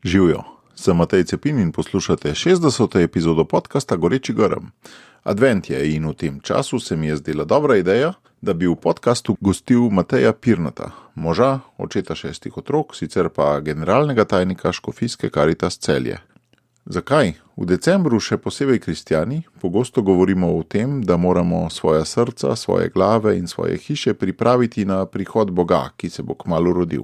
Živijo, sem Matej Cepin in poslušate 60. epizodo podcasta Goreči grm. Advent je in v tem času se mi je zdela dobra ideja, da bi v podcastu gostil Mateja Pirnata, moža, očeta 6 otrok, sicer pa generalnega tajnika Škofijske Karitas Celje. Zakaj? V decembru še posebej kristjani pogosto govorimo o tem, da moramo svoja srca, svoje glave in svoje hiše pripraviti na prihod Boga, ki se bo kmalu rodil.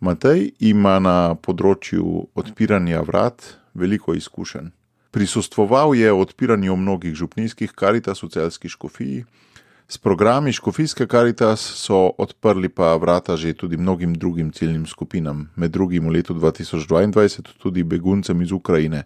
Matej ima na področju odpiranja vrat veliko izkušenj. Prisostvoval je odpiranju mnogih župnijskih Karitas v Celjski škofiji. S programi Škofijske Karitas so odprli pa vrata že tudi mnogim drugim ciljnim skupinam, med drugim v letu 2022 tudi beguncem iz Ukrajine.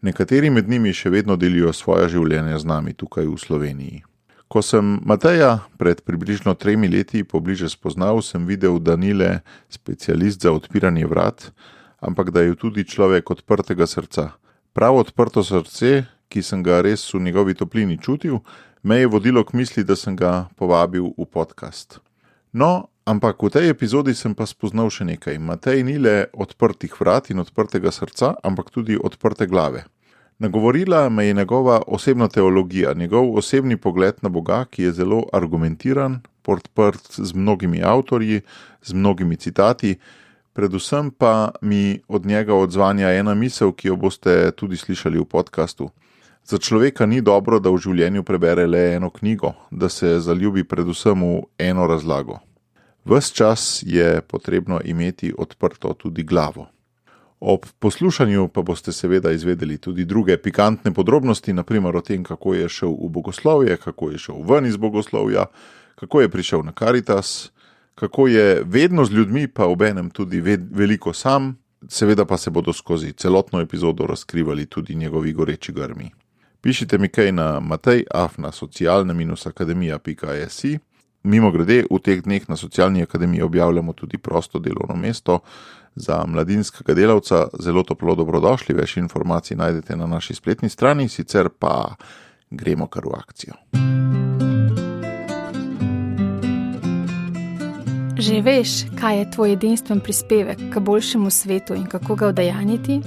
Nekateri med njimi še vedno delijo svoja življenja z nami tukaj v Sloveniji. Ko sem Mateja pred približno 3 leti pobliže spoznal, sem videl, da ni le specialist za odpiranje vrat, ampak da je tudi človek odprtega srca. Prav odprto srce, ki sem ga res v njegovi toplini čutil, me je vodilo k misli, da sem ga povabil v podcast. No, ampak v tej epizodi sem pa spoznal še nekaj. Matej ni le odprtih vrat in odprtega srca, ampak tudi odprte glave. Nagovorila me je njegova osebna teologija, njegov osebni pogled na Boga, ki je zelo argumentiran, podprt z mnogimi avtorji, z mnogimi citati, predvsem pa mi od njega odzvanja ena misel, ki jo boste tudi slišali v podcastu. Za človeka ni dobro, da v življenju prebere le eno knjigo, da se zaljubi predvsem v eno razlago. Ves čas je potrebno imeti odprto tudi glavo. Ob poslušanju pa boste seveda izvedeli tudi druge pikantne podrobnosti, naprimer o tem, kako je šel v bogoslovje, kako je šel ven iz bogoslovja, kako je prišel na Karitas, kako je vedno z ljudmi, pa obenem tudi veliko sam, seveda pa se bodo skozi celotno epizodo razkrivali tudi njegovi goreči grmi. Pišite mi kaj na matej@socialne-akademija.si. Mimogrede, v teh dneh na Socialni akademiji objavljamo tudi prosto delovno mesto za mladinskega delavca. Zelo toplo dobrodošli, več informacij najdete na naši spletni strani, sicer pa gremo kar v akcijo. Že veš, kaj je tvoj edinstven prispevek k boljšemu svetu in kako ga udejanjiti?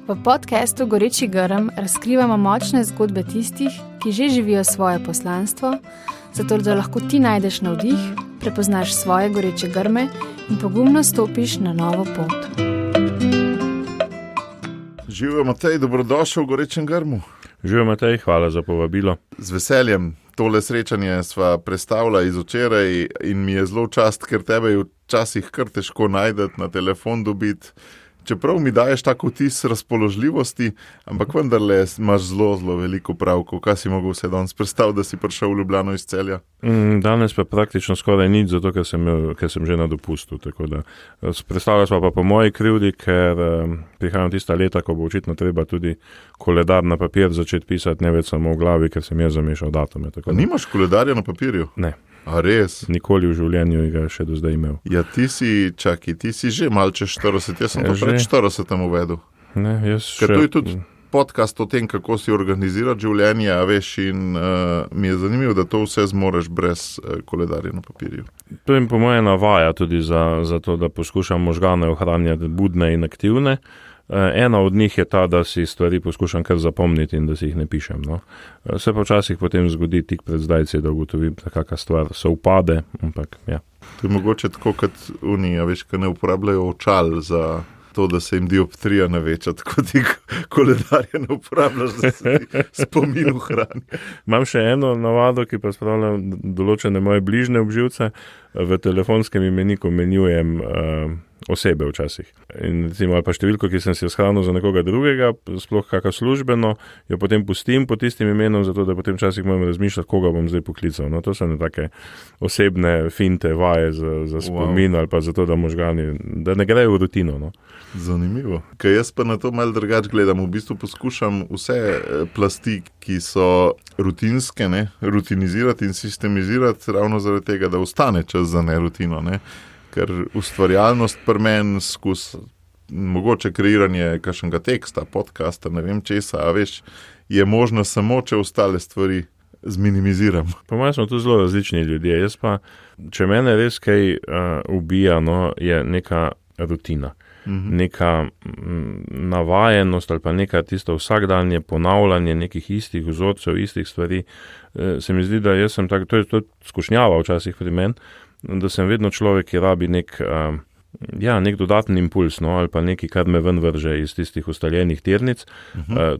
V podcastu Goreči grm razkrivamo močne zgodbe tistih, ki že živijo svoje poslanstvo, zato da lahko ti najdeš navdih, prepoznaš svoje goreče grme in pogumno stopiš na novo pot. Živijo, Matej, dobrodošel v Gorečem grmu. Živijo, Matej, hvala za povabilo. Z veseljem. Tole srečanje sva prestavila iz včeraj in mi je zelo čast, ker tebe je včasih kar težko najdeti, na telefon dobiti. Čeprav mi daješ tako vtis razpoložljivosti, ampak vendarle imaš zelo veliko pravkov. Kaj si mogel vse danes predstaviti, da si prišel v Ljubljano iz Celja? Danes pa praktično skoraj nič, zato ker sem že na dopustu. Predstavljala sva pa po moji krivdi, ker prihajam tista leta, ko bo očitno treba tudi koledar na papir začeti pisati, ne več samo v glavi, ker sem jaz zamešal datume. Nimaš koledarja na papirju? Ne. A res? Nikoli v življenju ga še do zdaj imel. Ja, ti si že malce 40, jaz sem to pred 40 uvedel. Ne, ker to je tudi podcast o tem, kako si organizirati življenje, a veš, in mi je zanimivo, da to vse zmoreš brez koledarja na papirju. To je po moje navaja tudi za to, da poskušam možgane ohranjati budne in aktivne. Ena od njih je ta, da si stvari poskušam kar zapomniti in da si jih ne pišem. No. Se pa včasih potem zgodi tik pred zdajci, da ugotovim, da kakšna stvar se upade, ampak ja. To je mogoče tako kot Unija, veš, ki ne uporabljajo očal za to, da se jim dioptrija ne veča, tako ti koledarje ne uporabljaš, da se ti spomin ohrani. Imam še eno navado, ki pa spravlja določene moje bližnje obživce. V telefonskem imeniku menjujem osebe včasih. In recimo, ali pa številko, ki sem si jo shranil za nekoga drugega, sploh kakšno službeno, jo potem pustim pod tistim imenom, zato da potem včasih moram razmišljati, koga bom zdaj poklical. No, to so ne take osebne finte, vaje za spomin, ali pa zato, da možgani, da ne grejo v rutino. No. Zanimivo. Kaj jaz pa na to malo drugače gledam. V bistvu poskušam vse plasti, ki so rutinske, rutinizirati in sistemizirati ravno zaradi tega, da ostane čas za nerutino, ker ustvarjalnost pri meni skozi mogoče kreiranje kakšnega teksta, podcasta, ne vem česa, a veš, je možno samo, če ostale stvari zminimiziram. Po mojem smo tu zelo različni ljudje. Jaz pa, če mene res kaj ubija, je neka rutina. neka navajenost ali pa neka tisto vsakdanje ponavljanje nekih istih vzorcev, istih stvari. Se mi zdi, da jaz sem tak, to je skušnjava včasih pri meni, da sem vedno človek, ki rabi nek dodaten impuls, no, ali pa nekaj, kar me ven vrže iz tistih ustaljenih tirnic,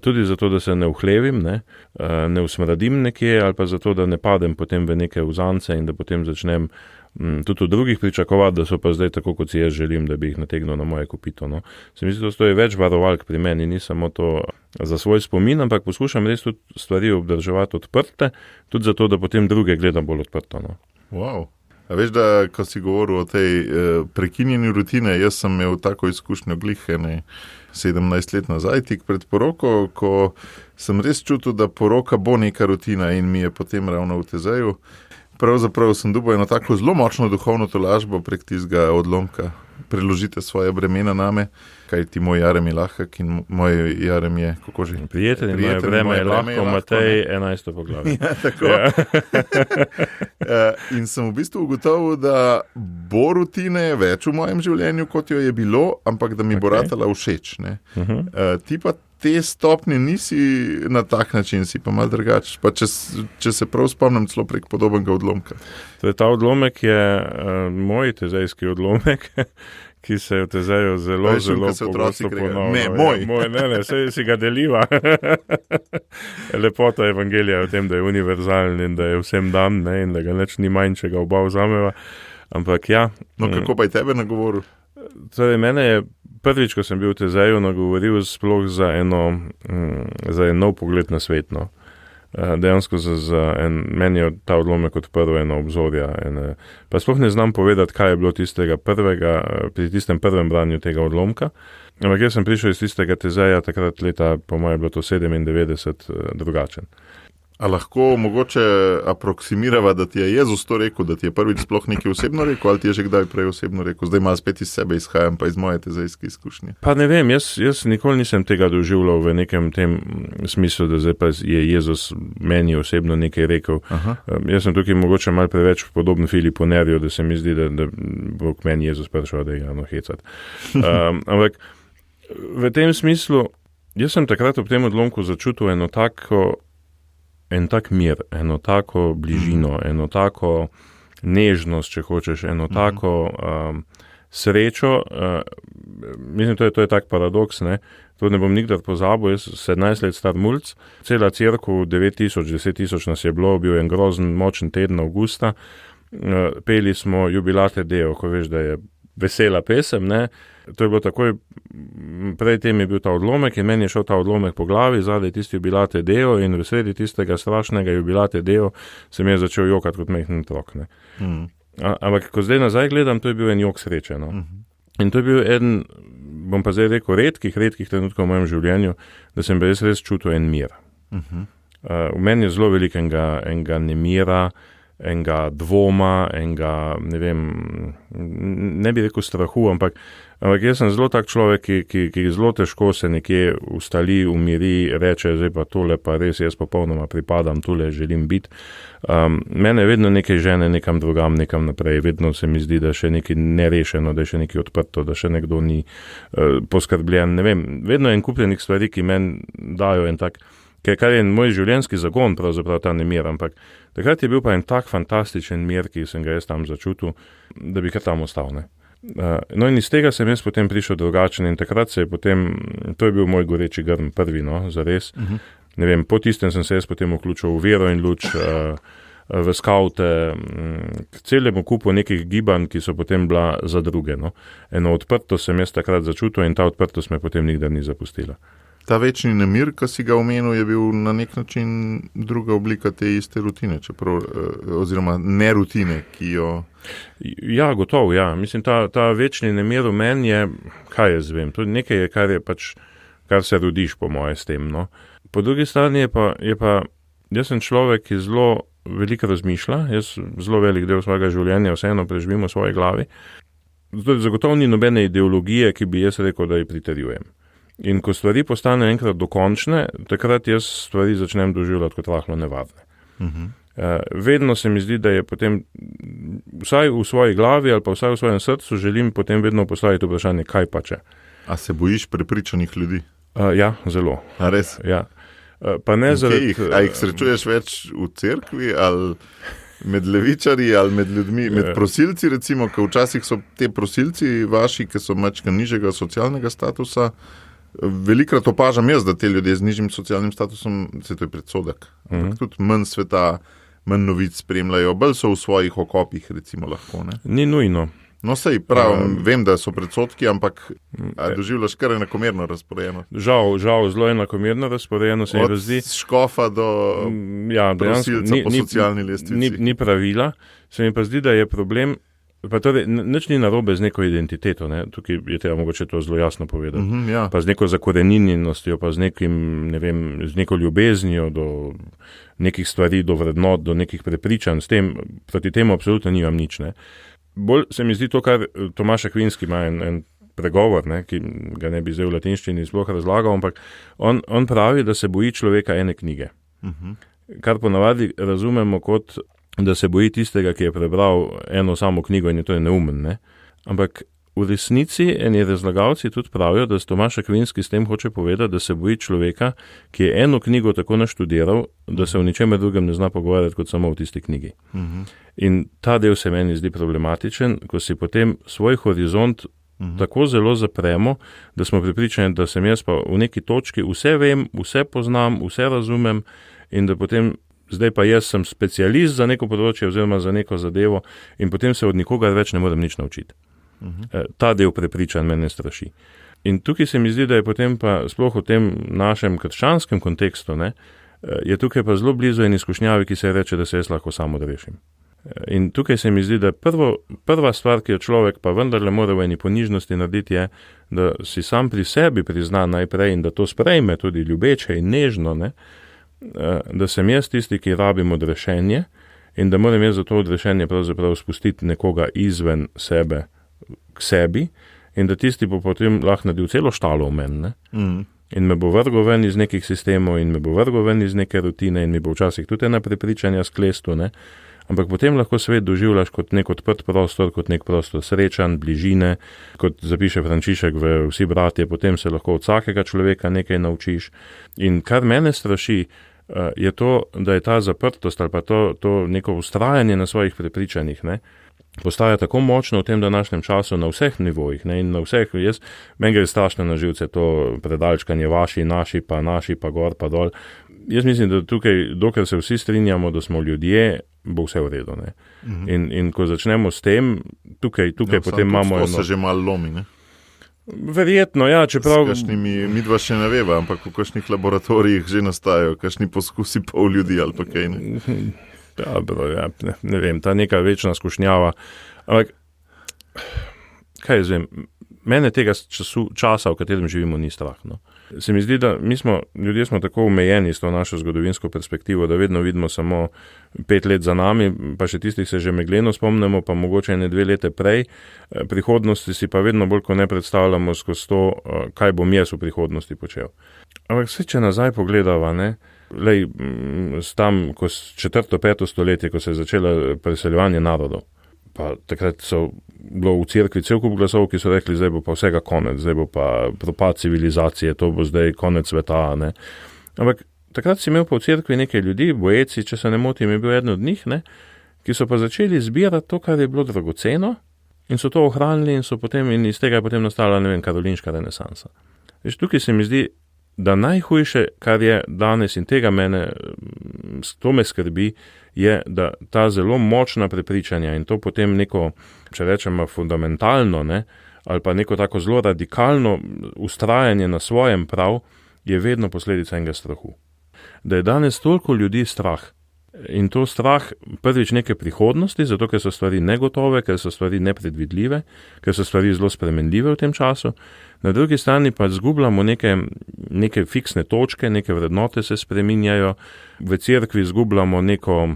tudi zato, da se ne uhlevim, ne usmradim nekje, ali pa zato, da ne padem potem v neke vzance in da potem začnem tudi od drugih pričakovati, da so pa zdaj tako, kot si jaz želim, da bi jih nategnil na moje kopito. No. Se mi zdi, da stoji več varovalk pri meni, ni samo to za svoj spomin, ampak poskušam res tudi stvari obdrževati odprte, tudi zato, da potem druge gledam bolj odprto. No. Wow. A veš, da ko si govoril o tej prekinjeni rutine, jaz sem imel tako izkušnjo glih 17 let nazaj, tik pred poroko, ko sem res čutil, da poroka bo neka rutina in mi je potem ravno v tezeju. Pravzaprav sem dobil eno tako zelo močno duhovno tolažbo prek tistega odlomka. Preložite svoje bremena name, kaj ti moj jarem je lahek in moj jarem je, kako že? Prijatelj in moje breme je lahko, Matej 11. poglavje. Ja, tako. In sem v bistvu ugotovil, da bo rutine več v mojem življenju, kot jo je bilo, ampak da mi bo ratala všeč. Ti pa te stopnje nisi na tak način, si pa malo drugač. Pa če se prav spomnim, celo prek podobnega odlomka. Ta odlomek je moj tezejski odlomek, ki se v tezeju zelo pogosto ponavlja. Ne, moj. Ne, saj si ga deliva. Lepota evangelija je v tem, da je univerzalen in da je vsem dan, ne, in da ga nič ni manj, če ga oba vzameva. Ampak ja. No, kako pa je tebe nagovoril? Torej, mene je prvič, ko sem bil v tezeju, nagovoril sploh za en nov pogled na svet. No. Dejansko meni je ta odlomek odprl eno obzorja. Pa sploh ne znam povedati, kaj je bilo pri tistem prvem branju tega odlomka. Ampak jaz sem prišel iz tistega tezeja, takrat leta, po mojem, je bilo to 97, drugačen. A lahko mogoče aproksimirava, da ti je Jezus to rekel, da ti je prvič sploh nekaj osebno rekel, ali ti je že kdaj prej osebno rekel? Zdaj malo spet iz sebe izhajam, pa iz moje tezejske izkušnje. Pa ne vem, jaz nikoli nisem tega doživljal v nekem tem smislu, da zdaj pa je Jezus meni osebno nekaj rekel. Jaz sem tukaj mogoče malo preveč podoben Filipu Nerju, da se mi zdi, da bo k meni Jezus prišel, da je hecati. Ampak v tem smislu, jaz sem takrat ob tem odlomku začutil en tak mir, eno tako bližino, eno tako nežnost, če hočeš, eno tako srečo. Mislim, to je tak paradoks, ne? To ne bom nikdar pozabil, jaz 17 let star mulc, cela cerkev, 9000, 10 000 nas je bilo, bil en grozen, močen teden avgusta, peli smo Jubilate Deo, ko veš, da je vesela pesem, ne? To je bilo takoj, prej tem je bil ta odlomek in meni je šel ta odlomek po glavi, zadaj tisti Jubilate Deo in v sredi tistega strašnega Jubilate Deo sem je začel jokati kot majhen otrok. Ampak, ko zdaj nazaj gledam, to je bil en jok sreče. No? In to je bil eden, bom pa zdaj rekel, redkih trenutkov v mojem življenju, da sem res čutil en mir. V meni je zelo velikega enega nemira, enega dvoma, enega, ne vem, ne bi rekel strahu, ampak jaz sem zelo tak človek, ki zelo težko se nekje ustali, umiri, reče, zdaj pa tole pa res, jaz popolnoma pripadam, tole želim biti. Mene vedno nekaj žene nekam drugam, nekam naprej, vedno se mi zdi, da še nekaj nerešeno, da je še nekaj odprto, da še nekdo ni poskrbljen, ne vem, vedno je en kupljenih stvari, ki meni dajo en tak, kar je moj življenjski zagon, pravzaprav ta nemir, ampak takrat je bil pa en tak fantastičen mir, ki sem ga jaz tam začutil, da bi kar tam ostal, ne. No in iz tega sem jaz potem prišel drugačen in takrat se je potem, to je bil moj goreči grm prvi, no, zares. Ne vem, po tistem sem se jaz potem vključil v vero in luč, v skavte, k celemu kupu nekih gibanj, ki so potem bila za druge, no. Eno odprto sem jaz takrat začutil in ta odprtost me potem nikdar ni zapustila. Ta večni nemir, ki si ga omenil, je bil na nek način druga oblika te iste rutine, oziroma nerutine, ki jo... Ja, gotovo, ja. Mislim, ta večni nemir v meni je, kaj jaz vem, to nekaj je, kar se rodiš po moje s tem, no. Po drugi strani je pa, jaz sem človek, ki zelo veliko razmišlja, jaz zelo velik del svojega življenja vseeno preživim v svoji glavi. Zagotovo ni nobene ideologije, ki bi jaz rekel, da ji pritrjujem. In ko stvari postanejo enkrat dokončne, takrat jaz stvari začnem doživljati kot rahlo nevarne. Vedno se mi zdi, da je potem, vsaj v svoji glavi ali pa vsaj v svojem srcu, želim potem vedno postaviti vprašanje, kaj pa če. A se bojiš prepričanih ljudi? Ja, zelo. A res? Ja. Pa ne zaradi... A jih srečuješ več v cerkvi ali med levičarji ali med ljudmi, med prosilci recimo, ker včasih so te prosilci vaši, ki so mačka nižjega socialnega statusa, velikrat opažam jaz, da te ljudje z nižjim socialnim statusom, se to je predsodek, tudi manj sveta, manj novic spremljajo, bolj so v svojih okopih recimo lahko, ne? Ni nujno. No, sej prav, vem, da so predsodki, ampak doživljaš kar enakomerno razporejeno. Žal, zelo enakomerno razporejeno se mi razdi. Od škofa do prosilca po socialni lestvici. Ni pravila, se mi pa zdi, da je problem, pa torej, nič ni narobe z neko identiteto, ne? Tukaj je treba mogoče to zelo jasno povedati, ja. Pa z neko zakoreninjenostjo, pa z nekim, ne vem, z neko ljubeznijo do nekih stvari, do vrednot, do nekih prepričanj, s tem, proti temu absolutno nimam nič, ne? Bolj se mi zdi to, kar Tomaš Akvinski ima en pregovor, ne, ki ga ne bi zdaj v latinščini sploh razlagal, ampak on pravi, da se boji človeka ene knjige. Kar ponavadi razumemo kot, da se boji tistega, ki je prebral eno samo knjigo in je to neumen. Ne. Ampak v resnici eni razlagalci tudi pravijo, da Tomaš Akvinski s tem hoče povedati, da se boji človeka, ki je eno knjigo tako naštudiral, da se v ničemer drugem ne zna pogovarjati kot samo v tisti knjigi. In ta del se meni zdi problematičen, ko si potem svoj horizont tako zelo zapremo, da smo prepričani, da sem jaz pa v neki točki vse vem, vse poznam, vse razumem in da potem zdaj pa jaz sem specialist za neko področje oziroma za neko zadevo in potem se od nikogar več ne morem nič naučiti. Ta del prepričanj mene straši. In tukaj se mi zdi, da je potem pa sploh v tem našem krščanskem kontekstu, ne, je tukaj pa zelo blizu en izkušnjavi, ki se reče, da se jaz lahko sam odrešim. In tukaj se mi zdi, da prva stvar, ki jo človek pa vendarle mora v eni ponižnosti narediti, je, da si sam pri sebi prizna najprej in da to sprejme tudi ljubeče in nežno, ne, da sem jaz tisti, ki rabim odrešenje in da moram jaz za to odrešenje pravzaprav spustiti nekoga izven sebe k sebi in da tisti bo potem lahko naredil celo štalo v meni. In me bo vrgel ven iz nekih sistemov in me bo vrgel ven iz neke rutine in mi bo včasih tudi ena prepričanja sklestu, ne. Ampak potem lahko svet doživljaš kot nek odprt prostor, kot nek prostor srečanj, bližine, kot zapiše Frančišek v Vsi bratje, potem se lahko od vsakega človeka nekaj naučiš. In kar mene straši, je to, da je ta zaprtost ali pa to neko ustrajanje na svojih prepričanjih, ne, postaja tako močno v tem današnjem času na vseh nivojih, ne, in na vseh, meni gre strašno na živce to predalčkanje vaši, naši, pa gor, pa dol. Jaz mislim, da tukaj, dokler se vsi strinjamo, da smo ljudje, bo vse v redu, ne. In ko začnemo s tem, tukaj potem imamo eno... se že malo lomi, ne? Verjetno, ja, čeprav... S kakšnimi, midva še ne veva, ampak v kakšnih laboratorijih že nastajajo, kakšni poskusi pol ljudi ali pa kaj, ne? Ja, ne vem, ta neka večna skušnjava. Ampak, kaj jaz vem, mene tega časa, v katerem živimo, ni strah. No. Se mi zdi, da ljudje smo tako omejeni s to našo zgodovinsko perspektivo, da vedno vidimo samo 5 let za nami, pa še tistih se že megleno spomnimo, pa mogoče 2 leta prej. Prihodnosti si pa vedno bolj, ko ne predstavljamo skozi to, kaj bom jaz v prihodnosti počel. Ampak vse, če nazaj pogledava, ne, lej, tam, ko 4. 5. stoletje, ko se je začelo preseljevanje narodov, pa takrat so bilo v cerkvi cel kup glasov, ki so rekli, zdaj bo pa vsega konec, zdaj bo pa propad civilizacije, to bo zdaj konec sveta, ne. Ampak takrat si imel pa v cerkvi nekaj ljudi, bojeci, če se ne motim, je bil eden od njih, ne, ki so pa začeli zbirati to, kar je bilo dragoceno in so to ohranili in iz tega je potem nastala, ne vem, karolinška renesansa. Veš, tukaj se mi zdi, da najhujše, kar je danes in tega to me skrbi, je, da ta zelo močna prepričanja in to potem neko, če rečemo, fundamentalno, ne, ali pa neko tako zelo radikalno ustrajanje na svojem prav, je vedno posledica enega strahu. Da je danes toliko ljudi strah in to strah prvič neke prihodnosti, zato ker so stvari negotove, ker so stvari nepredvidljive, ker so stvari zelo spremenljive v tem času. Na drugi strani pa zgubljamo neke fiksne točke, neke vrednote se spreminjajo, v cerkvi zgubljamo neko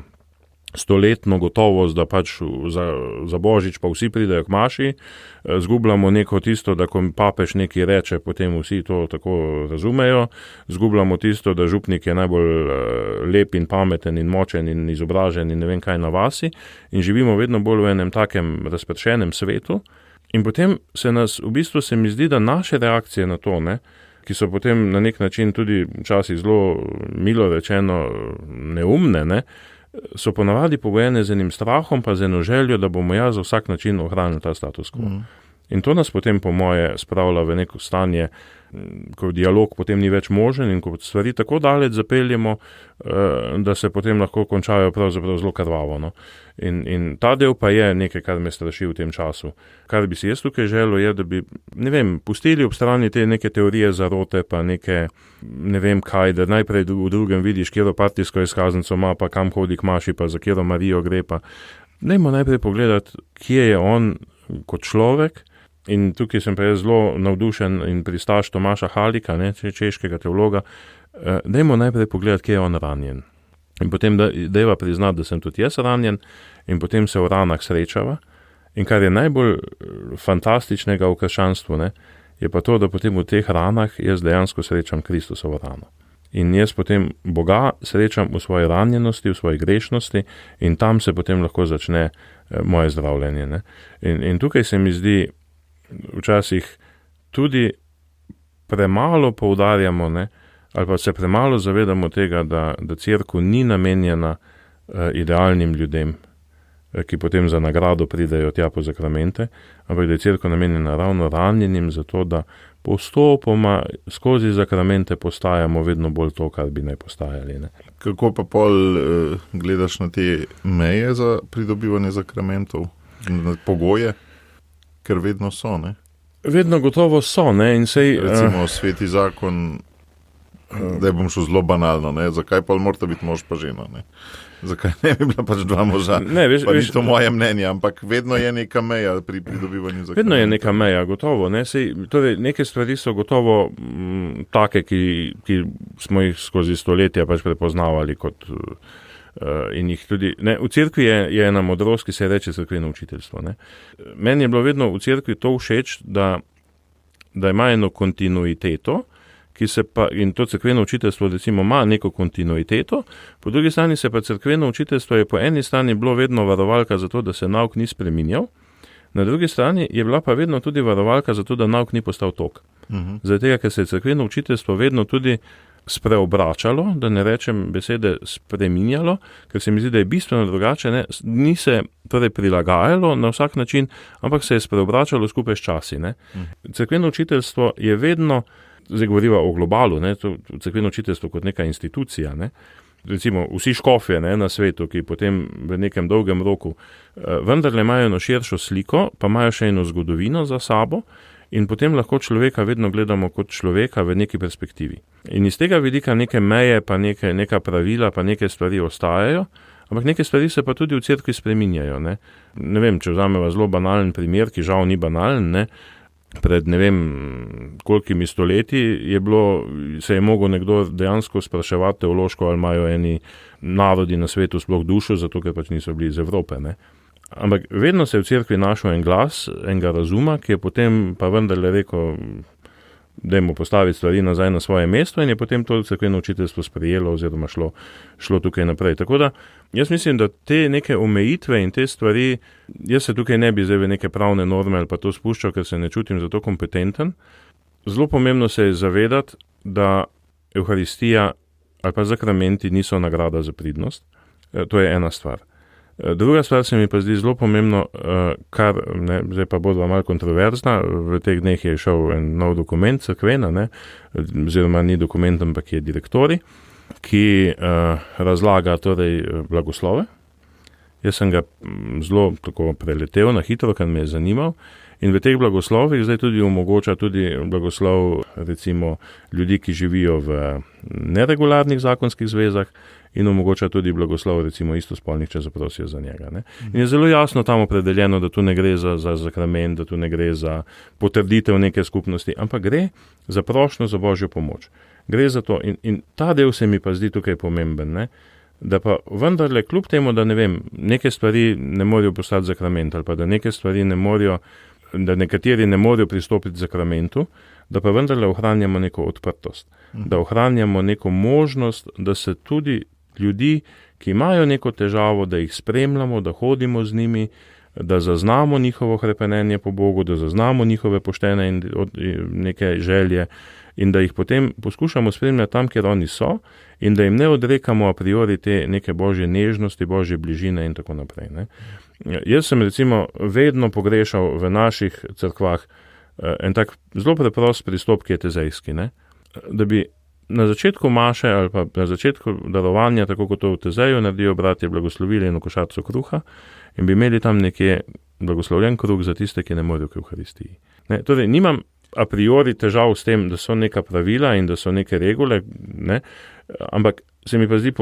stoletno gotovost, da pač za Božič pa vsi pridejo k maši, zgubljamo neko tisto, da ko papež nekaj reče, potem vsi to tako razumejo, zgubljamo tisto, da župnik je najbolj lep in pameten in močen in izobražen in ne vem kaj na vasi in živimo vedno bolj v enem takem razpršenem svetu in potem v bistvu se mi zdi, da naše reakcije na to, ne, ki so potem na nek način tudi včasih zelo milo rečeno neumne, ne, so ponavadi pogojene z enim strahom, pa z eno željo, da bomo za vsak način ohranili ta status quo. In to nas potem po moje spravlja v neko stanje, ko dialog potem ni več možen in ko stvari tako daleč zapeljemo, da se potem lahko končajo pravzaprav zelo krvavo. No? In ta del pa je nekaj, kar me straši v tem času. Kar bi si jaz tukaj želel, je, da bi, ne vem, pustili ob strani te neke teorije zarote, pa neke, ne vem kaj, da najprej v drugem vidiš, kjero partijsko izkaznico ima, pa kam hodi k maši, pa za kjero Marijo gre, pa dajmo najprej pogledati, kje je on kot človek. In tukaj sem pa jaz zelo navdušen in pristaš Tomaša Halika, ne, češkega teologa, dajmo najprej pogledati, kje je on ranjen. In potem dajva priznati, da sem tudi jaz ranjen in potem se v ranah srečava. In kar je najbolj fantastičnega v krščanstvu, ne, je pa to, da potem v teh ranah jaz dejansko srečam Kristusovo rano. In jaz potem Boga srečam v svoji ranjenosti, v svoji grešnosti in tam se potem lahko začne moje zdravljenje. Ne. In tukaj se mi zdi, včasih tudi premalo poudarjamo, ne, ali pa se premalo zavedamo tega, da cerkev ni namenjena idealnim ljudem, ki potem za nagrado pridejo tja po zakramente, ampak da je cerkev namenjena ravno ranjenim, zato da postopoma skozi zakramente postajamo vedno bolj to, kar bi naj postajali. Ne. Kako pa pol gledaš na te meje za pridobivanje zakramentov, na pogoje? Ker vedno so, ne? Vedno gotovo so, ne? In sej, recimo sveti zakon, da bom šel zelo banalno, ne? Zakaj pa morata biti mož pa žena, ne? Zakaj ne bi bila pač dva moža? Ne, pa ni to moje mnenje, ampak vedno je neka meja pri pridobivanju zakramentov. Vedno je neka meja, gotovo, ne? Sej, torej, neke stvari so gotovo take, ki smo jih skozi stoletja pač prepoznavali kot in jih tudi, ne, v cerkvi je ena modrost, ki se reče cerkveno učiteljstvo. Ne. Meni je bilo vedno v cerkvi to všeč, da ima eno kontinuiteto, ki se pa, in to cerkveno učiteljstvo recimo ima neko kontinuiteto, po drugi strani se pa cerkveno učiteljstvo je po eni strani bilo vedno varovalka za to, da se nauk ni spreminjal, na drugi strani je bila pa vedno tudi varovalka za to, da nauk ni postal tok. Zaradi tega, ker se je cerkveno učiteljstvo vedno tudi spreobračalo, da ne rečem besede spreminjalo, ker se mi zdi, da je bistveno drugače, ne? Ni se torej prilagajalo na vsak način, ampak se je spreobračalo skupaj s časi. Cerkveno učiteljstvo je vedno, zdaj govoriva o globalu, ne? Cerkveno učiteljstvo kot neka institucija, ne? Recimo vsi škofje, ne, na svetu, ki potem v nekem dolgem roku vendarle imajo eno širšo sliko, pa imajo še eno zgodovino za sabo, in potem lahko človeka vedno gledamo kot človeka v neki perspektivi. In iz tega vidika neke meje, pa neka pravila, pa neke stvari ostajajo, ampak neke stvari se pa tudi v cerkvi spreminjajo. Ne vem, če vzameva zelo banalen primer, ki žal ni banalen, ne, pred ne vem kolikimi stoletji se je mogel nekdo dejansko spraševati teološko, ali imajo eni narodi na svetu sploh dušo, zato ker pač niso bili iz Evrope, ne. Ampak vedno se je v cerkvi našel en glas, enega razuma, ki je potem pa vendarle rekel, dajmo postaviti stvari nazaj na svoje mesto in je potem to cerkveno učiteljstvo sprejelo oziroma šlo tukaj naprej. Tako da jaz mislim, da te neke omejitve in te stvari, jaz se tukaj ne bi zdaj v neke pravne norme ali pa to spuščal, ker se ne čutim za to kompetenten. Zelo pomembno se je zavedati, da Evharistija ali pa zakramenti niso nagrada za pridnost. To je ena stvar. Druga stvar se mi pa zdi zelo pomembno, kar, ne, zdaj pa bodva malo kontroverzna, v teh dneh je šel en nov dokument, cerkvena, ne, oziroma ni dokument, ampak je direktori, ki razlaga torej blagoslove. Jaz sem ga zelo tako preletel na hitro, kar me je zanimal. In v teh blagoslovih zdaj tudi omogoča tudi blagoslov recimo ljudi, ki živijo v neregularnih zakonskih zvezah in omogoča tudi blagoslov recimo istospolnih, če zaprosijo za njega. Ne. In je zelo jasno tam opredeljeno, da tu ne gre za zakrament, da tu ne gre za potrditev neke skupnosti, ampak gre za prošnjo za Božjo pomoč. Gre za to in ta del se mi pa zdi tukaj pomemben, ne. da pa vendarle kljub temu, da ne vem, neke stvari ne morejo postati zakrament ali pa da neke stvari ne morejo, da nekateri ne morejo pristopiti k zakramentu, da pa vendarle ohranjamo neko odprtost, da ohranjamo neko možnost, da se tudi ljudi, ki imajo neko težavo, da jih spremljamo, da hodimo z njimi, da zaznamo njihovo hrepenenje po Bogu, da zaznamo njihove poštene in neke želje in da jih potem poskušamo spremljati tam, kjer oni so in da jim ne odrekamo a priori te neke božje nežnosti, božje bližine in tako naprej. Ne. Jaz sem recimo vedno pogrešal v naših cerkvah en tak zelo preprost pristop, ki je tezejski, ne. Da bi na začetku maše ali pa na začetku darovanja, tako kot to v Tezeju naredijo bratje, blagoslovili eno košarico kruha in bi imeli tam nekje blagoslovljen kruh za tiste, ki ne morejo k Evharistiji. Ne, torej, nimam a priori težav s tem, da so neka pravila in da so neke regule, ne, ampak se mi pa zdi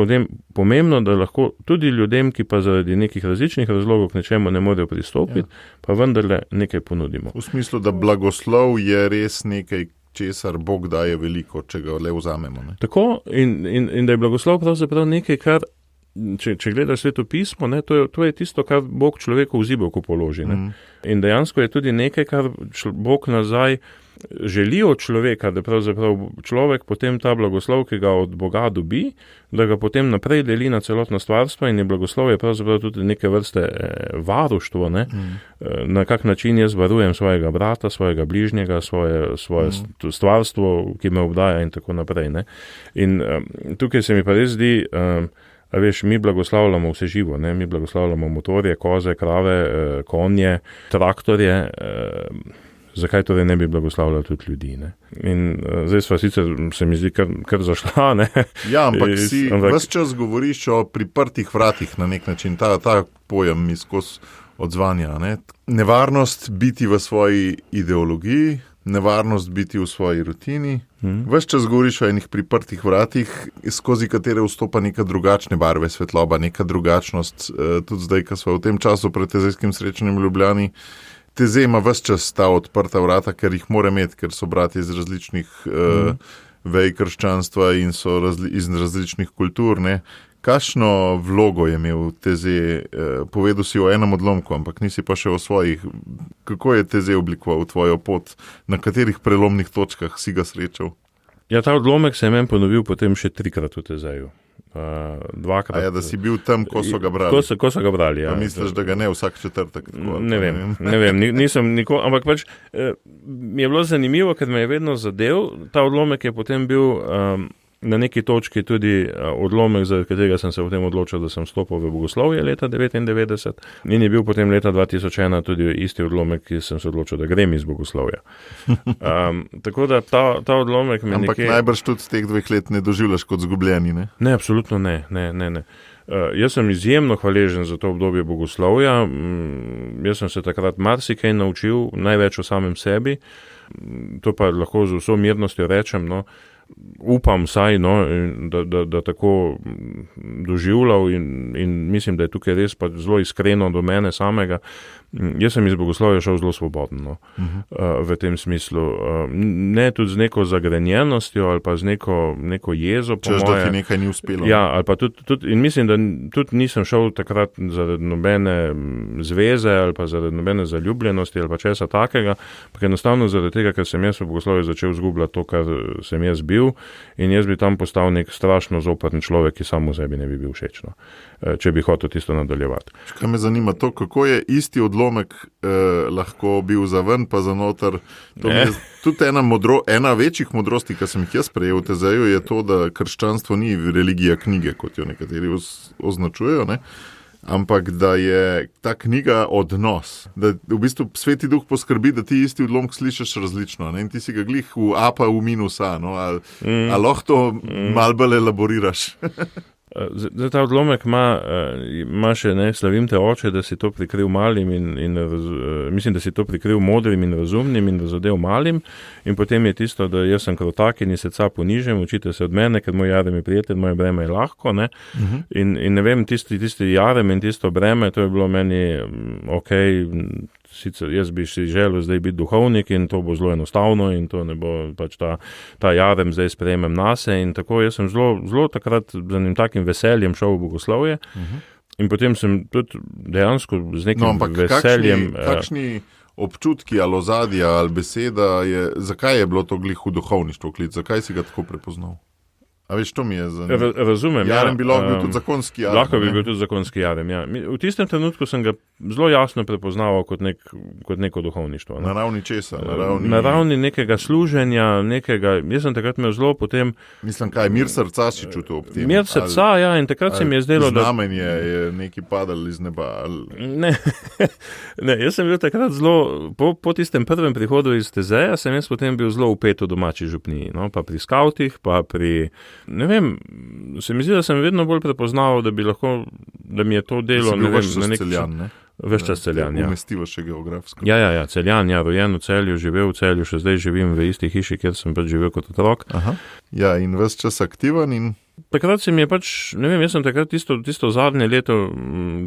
pomembno, da lahko tudi ljudem, ki pa zaradi nekih različnih razlogov k nečemu ne morejo pristopiti, pa vendarle nekaj ponudimo. V smislu, da blagoslov je res nekaj, česar Bog daje veliko, če ga le vzamemo. Ne? Tako in da je blagoslov pravzaprav nekaj, kar, če gledaš Sveto pismo, ne, to je tisto, kar Bog človeku v zibelko položi. Ne? In dejansko je tudi nekaj, kar Bog nazaj želi od človeka, da pravzaprav človek potem ta blagoslov, ki ga od Boga dobi, da ga potem naprej deli na celotno stvarstvo in je blagoslov je pravzaprav tudi neke vrste varuštvo, ne? Na kak način jaz varujem svojega brata, svojega bližnjega, svoje stvarstvo, ki me obdaja in tako naprej. Ne? In tukaj se mi pa res zdi, a veš, mi blagoslavljamo vse živo, ne? Mi blagoslavljamo motorje, koze, krave, konje, traktorje, zakaj torej ne bi blagoslavljali tudi ljudi, ne? In zdaj sva sicer, se mi zdi, kar zašla, ne? Ja, ampak ves čas govoriš o priprtih vratih na nek način, ta pojem mi skozi odzvanja, ne? Nevarnost biti v svoji ideologiji, nevarnost biti v svoji rutini. Ves čas govoriš o enih priprtih vratih, skozi katere vstopa neka drugačne barve svetloba, neka drugačnost, tudi zdaj, ko smo v tem času pred tezejskim srečanjem v Ljubljani, Teze ima ves čas ta odprta vrata, ker jih mora imeti, ker so bratje iz različnih vej krščanstva in so iz različnih kultur, ne. Kakšno vlogo je imel Teze? Povedal si o enem odlomku, ampak nisi pa še o svojih. Kako je Teze oblikoval tvojo pot? Na katerih prelomnih točkah si ga srečal? Ja, ta odlomek se je meni ponovil potem še 3-krat v Tezeju. 2-krat. Da si bil tam, ko so ga brali? Ko so ga brali, ja. Pa misliš, da ga ne vsak četrtek? Tako, ne vem, nisem nikoli, ampak pač mi je bilo zanimivo, ker me je vedno zadev. Ta odlomek je potem bil na neki točki tudi odlomek, za katerega sem se potem odločil, da sem stopil v bogoslovje leta 1999 in je bil potem leta 2001 tudi isti odlomek, ki sem se odločil, da grem iz bogoslovja. Tako da ta odlomek me ampak najbrž tudi z teh 2 let ne doživljaš kot zgubljeni, ne? Ne, absolutno ne. Jaz sem izjemno hvaležen za to obdobje bogoslovja. Jaz sem se takrat marsikaj naučil, največ o samem sebi. To pa lahko z vso mirnostjo rečem, no. Upam vsaj, no, da tako doživljal in mislim, da je tukaj res pa zelo iskreno do mene samega. Jaz sem iz bogoslovja šel zelo svobodno, no, v tem smislu. Ne tudi z neko zagrenjenostjo ali pa z neko jezo, po moje. Češ, da ti nekaj ni uspelo. Ja, ali pa tudi, in mislim, da tudi nisem šel takrat zaradi nobene zveze ali pa zaradi nobene zaljubljenosti ali pa česa takega, pa enostavno zaradi tega, ker sem jaz v bogoslovju začel zgubljati to, kar sem jaz bil, in jaz bi tam postal nek strašno zoprn človek, ki samo sebi ne bi bil všeč, no, če bi hotel tisto nadaljevati. Kaj me zanima to, kako je isti odlomek lahko bil za ven pa za noter. Tudi ena večjih modrosti, ki sem jih jaz prejel v Tezeju, je to, da krščanstvo ni religija knjige, kot jo nekateri označujejo, ne? Ampak da je ta knjiga odnos, da v bistvu Sveti Duh poskrbi, da ti isti odlomek slišiš različno, ne? In ti si ga glih v A pa v minus A, no? Ali lahko to malo bolj elaboriraš? Zdaj, ta odlomek ima še, ne, slavim te oče, da si to prikril malim mislim, da si to prikril modrim in razumnim in razodev malim, in potem je tisto, da jaz sem krotak in srca ponižem, učite se od mene, ker moj jarem je prijeten, moje breme je lahko, ne. In ne vem, tisti jarem in tisto breme, to je bilo meni, sicer jaz bi si želel zdaj biti duhovnik in to bo zelo enostavno in to ne bo pač ta jarem zdaj sprejemem nase in tako, jaz sem zelo takrat z enim takim veseljem šel v bogoslovje in potem sem tudi dejansko z nekim veseljem... Kakšni občutki ali ozadja ali beseda zakaj je bilo to glih v duhovništvo klic, zakaj si ga tako prepoznal? A veš, to mi je zanimivo. Razumem, Jarem bi lahko bil tudi zakonski jarem. Lahko bi bil tudi zakonski jarem, ja. V tistem trenutku sem ga zelo jasno prepoznaval kot neko duhovništvo. Na ravni česa? Na ravni nekega služenja, jaz sem takrat imel zelo potem... Mislim, kaj, mir srca si čutil ob tem? Mir srca, ja, in takrat se mi je zdelo, da... Znamenje je neki padal iz neba. Ne, jaz sem bil takrat zelo, po tistem prvem prihodu iz Tezeja, sem jaz potem bil zelo vpet v domači župniji, no, pa pri skavtih, pa pri... Ne vem, se mi zdi, da sem vedno bolj prepoznaval, da mi je to delo, ne vem, na nek Celjan, ne? Veš čas Celjan, ja. Umestivo še geografsko. Ja, Celjan, ja, rojen v Celju, živel v Celju, še zdaj živim v isti hiši, kjer sem pač živel kot otrok. Aha. Ja, in ves čas aktiven in... Takrat se mi je pač, ne vem, jaz sem takrat tisto zadnje leto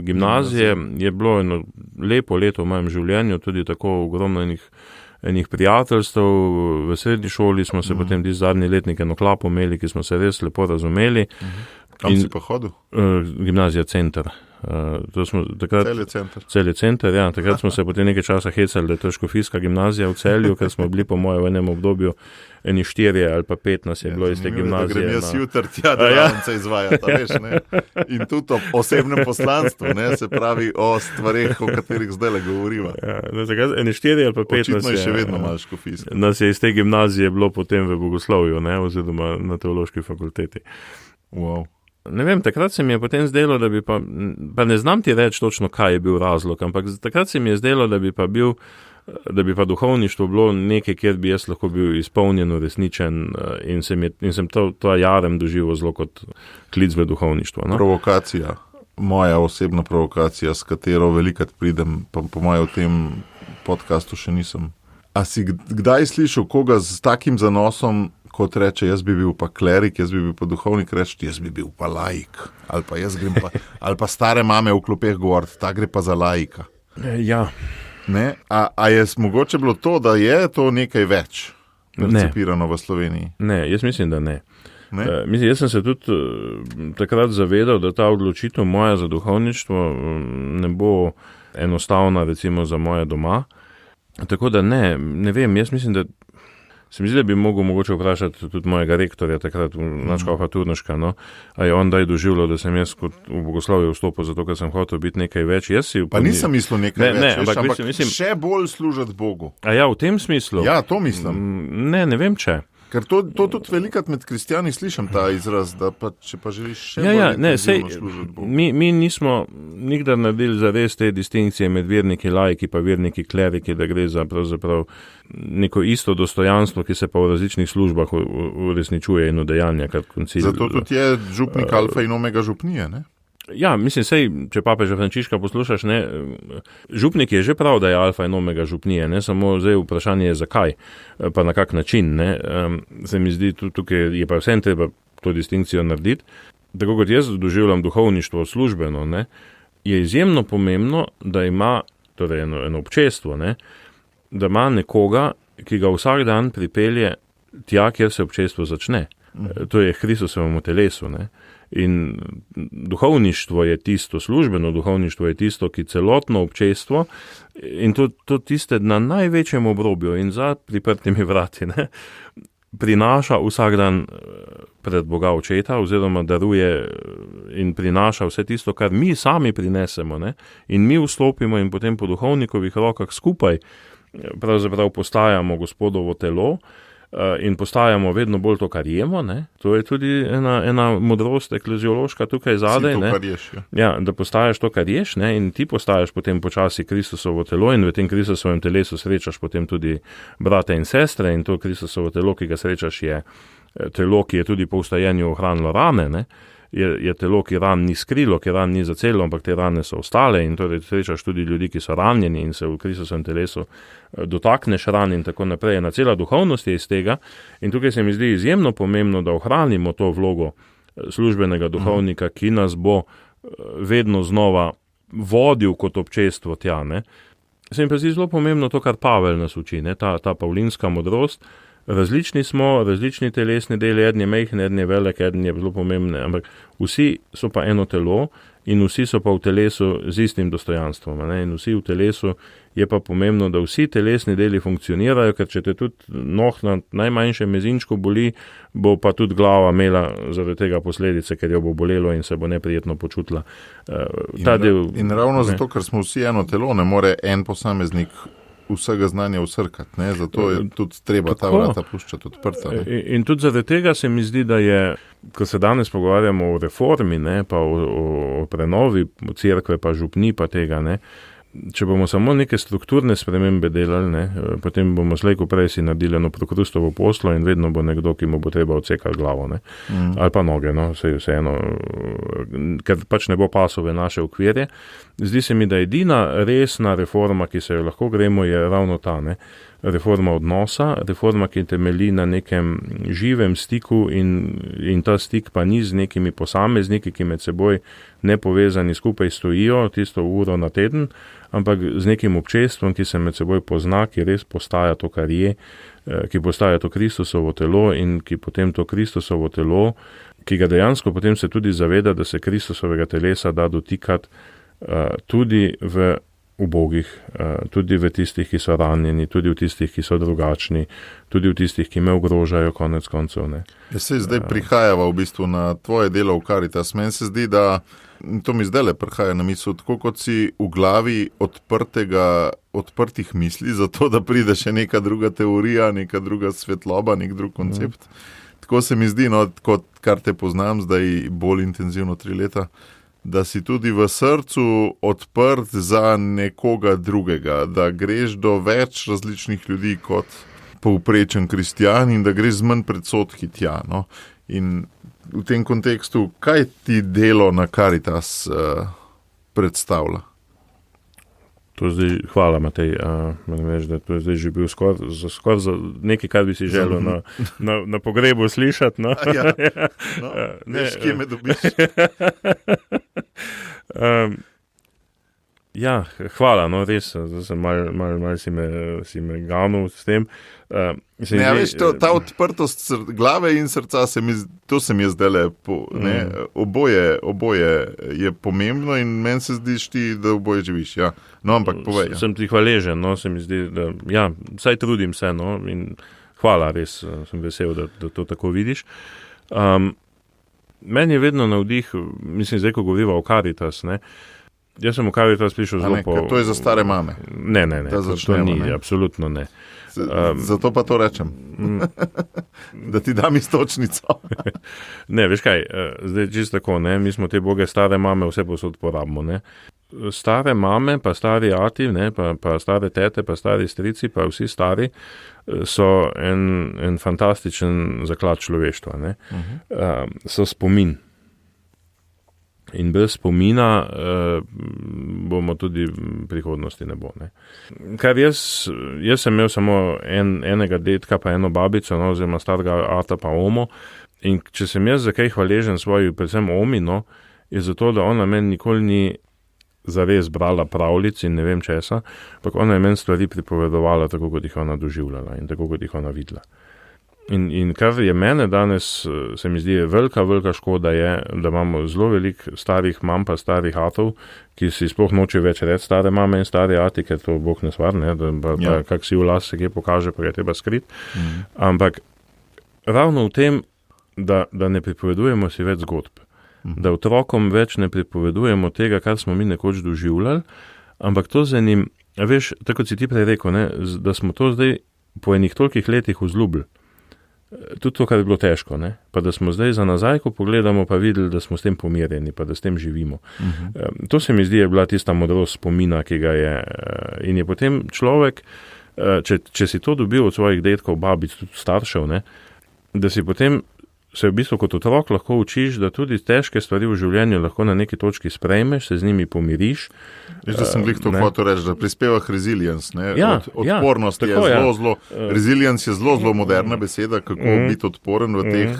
gimnazije, je bilo eno lepo leto v mojem življenju, tudi tako ogromno enih prijateljstv, v srednji šoli smo se potem zadnji letnik eno klapo imeli, ki smo se res lepo razumeli. Kam si pa hodil? Gimnazija Center. Celje Center, ja. Takrat smo se potem nekaj časa hecali, da je to škofijska gimnazija v Celju, ker smo bili po moje v enem obdobju eni 4 ali pa 5 nas je bilo iz te gimnazije. Da grem jaz jutr tja, da ravnice izvajata, veš, ne? In tudi o osebnem poslanstvu, ne? Se pravi o stvareh, o katerih zdaj le govoriva. Ja, eni 4 ali pa 5 očitno nas je še vedno malo škofijska. Nas je iz te gimnazije bilo potem v bogoslovju, ne? Oziroma na teološki fakulteti. Wow. Ne vem, takrat se mi je potem zdelo, da bi pa ne znam ti reči točno, kaj je bil razlog, ampak takrat se mi je zdelo, da bi pa duhovništvo bilo nekaj, kjer bi jaz lahko bil izpolnjen, resničen in sem to jarem doživel zelo kot klic v duhovništvo. No? Provokacija, moja osebna provokacija, s katero velikrat pridem, pa po mojem v tem podcastu še nisem. A si kdaj slišal koga z takim zanosom, kot reče, jaz bi bil pa klerik, jaz bi bil pa duhovnik, reči, jaz bi bil pa laik, ali pa jaz grem pa, ali pa stare mame v klopeh govoriti, ta gre pa za laika. Ja. Ne? A je mogoče bilo to, da je to nekaj več percipirano v Sloveniji? Ne, jaz mislim, da ne. Jaz sem se tudi takrat zavedal, da ta odločitev moja za duhovništvo ne bo enostavna, recimo za moje doma. Tako da ne vem, jaz mislim, da se mi zdi, da bi mogel mogoče vprašati tudi mojega rektorja takrat, nadškofa Turnoška, no, a je on daj doživljal, da sem jaz kot v bogoslovje vstopil, zato ker sem hotel biti nekaj več. Pa nisem mislil nekaj več, ampak mislim, še bolj služiti Bogu. A ja, v tem smislu? Ja, to mislim. Ne vem če. Ker to tudi velikrat med kristjani slišim ta izraz, da pa če pa želiš še bolj intenzivno služiti Bogu. Mi nismo nikdar naredili zares te distinkcije med verniki laiki pa verniki kleriki, da gre za pravzaprav neko isto dostojanstvo, ki se pa v različnih službah uresničuje in udejanja kot koncil. Zato tudi je župnik alfa in omega župnije, ne? Ja, mislim, sej, če papeža Frančiška poslušaš, ne, župnik je že prav, da je alfa in omega župnije, ne, samo zdaj vprašanje je zakaj, pa na kak način, ne, se mi zdi, tukaj je pa vsem treba to distinkcijo narediti. Tako kot jaz doživljam duhovništvo službeno, ne, je izjemno pomembno, da ima, torej eno občestvo, ne, da ima nekoga, ki ga vsak dan pripelje tja, kjer se občestvo začne. To je Kristusovemu telesu, ne. In duhovništvo je tisto, službeno duhovništvo je tisto, ki celotno občestvo in to tiste na največjem obrobju in za priprtimi vrati, ne, prinaša vsak dan pred Boga Očeta oziroma daruje in prinaša vse tisto, kar mi sami prinesemo, ne, in mi vstopimo in potem po duhovnikovih rokah skupaj pravzaprav postajamo Gospodovo telo in postajamo vedno bolj to, kar jemo, ne. To je tudi ena modrost ekleziološka tukaj zadaj, ne. Si to, kar ješ, ja. Ja, da postaješ to, kar ješ, ne, in ti postaješ potem počasi Kristusovo telo in v tem Kristusovem telesu srečaš potem tudi brate in sestre in to Kristusovo telo, ki ga srečaš, je telo, ki je tudi po vstajenju ohranilo rane, ne. Je telo, ki ran ni skrilo, ki ran ni zacelilo, ampak te rane so ostale in torej srečaš tudi ljudi, ki so ranjeni in se v Kristusovem telesu dotakneš ran in tako naprej. Ena cela duhovnost je iz tega in tukaj se mi zdi izjemno pomembno, da ohranimo to vlogo službenega duhovnika, ki nas bo vedno znova vodil kot občestvo tja, ne. se mi pa zdi zelo pomembno to, kar Pavel nas uči, ne? Ta pavlinska modrost. Različni smo, različni telesni deli, eden je majhen, eden je velik, eden je zelo pomemben, ampak vsi so pa eno telo in vsi so pa v telesu z istim dostojanstvom. Ne? In vsi v telesu je pa pomembno, da vsi telesni deli funkcionirajo, ker če te tudi noh na najmanjšem mezinčku boli, bo pa tudi glava imela zaradi tega posledice, ker jo bo bolelo in se bo neprijetno počutila. In ravno zato, ker smo vsi eno telo, ne more en posameznik vsega znanja usrkati, ne? Zato je tudi treba ta vrata puščati odprta. In tudi zaradi tega se mi zdi, da je, ko se danes pogovarjamo o reformi, ne, pa o prenovi cerkve, pa župni, pa tega, ne, če bomo samo neke strukturne spremembe delali, ne, potem bomo slejko prej si naredili eno prokrustovo poslo in vedno bo nekdo, ki mu bo treba odsekati glavo, ne, ali pa noge, no, vseeno, ker pač ne bo pasov v naše okvirje. Zdi se mi, da edina resna reforma, ki se jo lahko gremo, je ravno ta, ne, reforma odnosa, reforma, ki temelji na nekem živem stiku in ta stik pa ni z nekimi posamezniki, ki med seboj nepovezani skupaj stojijo tisto uro na teden, ampak z nekim občestvom, ki se med seboj pozna, ki res postaja to, kar je, ki postaja to Kristusovo telo in ki potem to Kristusovo telo, ki ga dejansko potem se tudi zaveda, da se Kristusovega telesa da dotikati tudi v ubogih, tudi v tistih, ki so ranjeni, tudi v tistih, ki so drugačni, tudi v tistih, ki me ogrožajo konec koncev. Ne. Zdaj prihajava v bistvu na tvoje delo v Karitas. Meni se zdi, da to mi zdajle prihaja na misel, tako kot si v glavi odprtih misli, zato da pride še neka druga teorija, neka druga svetloba, nek drug koncept. Tako se mi zdi, no, kot kar te poznam zdaj bolj intenzivno 3 leta, da si tudi v srcu odprt za nekoga drugega, da greš do več različnih ljudi kot povprečen kristjan in da greš z manj predsodki tja. No? In v tem kontekstu, kaj ti delo na Karitas predstavlja? Hvala, Matej. Veš, da to je zdaj že bil skoraj za nekaj, kar bi si želel na pogrebu slišati. No? Veš, kje me dobiš? Hvala, no, res, malo si me ganil s tem. Veš, ta odprtost glave in srca, to se mi je zdaj lepo. Oboje je pomembno in meni se zdiš ti, da oboje živiš. Ja. No, ampak povej. Sem ti hvaležen, no, se mi zdi, da saj trudim se, no, in hvala, res sem vesel, da to tako vidiš. Meni je vedno navdih, mislim, zdaj, ko govoriva o Karitas, ne, jaz sem v Karitas prišel zelo po... To je za stare mame. Ne, to ni, absolutno ne. Zato pa to rečem. Da ti dam istočnico. Ne, veš kaj, zdaj čisto tako, ne, mi smo te boge stare mame vse posod porabimo, ne. Stare mame, pa stari ati, ne, pa stare tete, pa stari strici, pa vsi stari so en fantastičen zaklad človeštva, ne. So spomin. In brez spomina bomo tudi v prihodnosti ne bo. Ne. Kar jaz sem imel samo enega detka, pa eno babico, no, oziroma starega ata pa omo. In če sem jaz za kaj hvaležen svoji, predvsem omi, no, je zato, da ona meni nikoli ni zares brala pravljic in ne vem česa, ampak ona je meni stvari pripovedovala tako, kot jih ona doživljala in tako, kot jih ona videla. In kar je mene danes, se mi zdi, velika škoda je, da imamo zelo veliko starih mam pa starih atov, ki si sploh noče več reči stare mame in stare ati, ker to Bog ne stvar, ne, da kak si v las se kje pokaže, pa je treba skrit. Ampak ravno v tem, da ne pripovedujemo si več zgodb, da otrokom več ne pripovedujemo tega, kar smo mi nekoč doživljali, ampak to z enim, veš, tako si ti prej rekel, ne, da smo to zdaj po enih tolikih letih vzljubili. Tudi to, kar je bilo težko, ne? Pa da smo zdaj za nazaj, ko pogledamo, pa videli, da smo s tem pomirjeni, pa da s tem živimo. To se mi zdi, je bila tista modrost spomina, ki ga je. In je potem človek, če si to dobil od svojih dedkov, babic, tudi staršev, ne? Da si potem se v bistvu kot otrok lahko učiš, da tudi težke stvari v življenju lahko na neki točki sprejmeš, se z njimi pomiriš. Veš, da sem to hotel reči, da prispevah resilience, ne? Odpornost je zelo, resilience je zelo moderna beseda, kako biti odporen v teh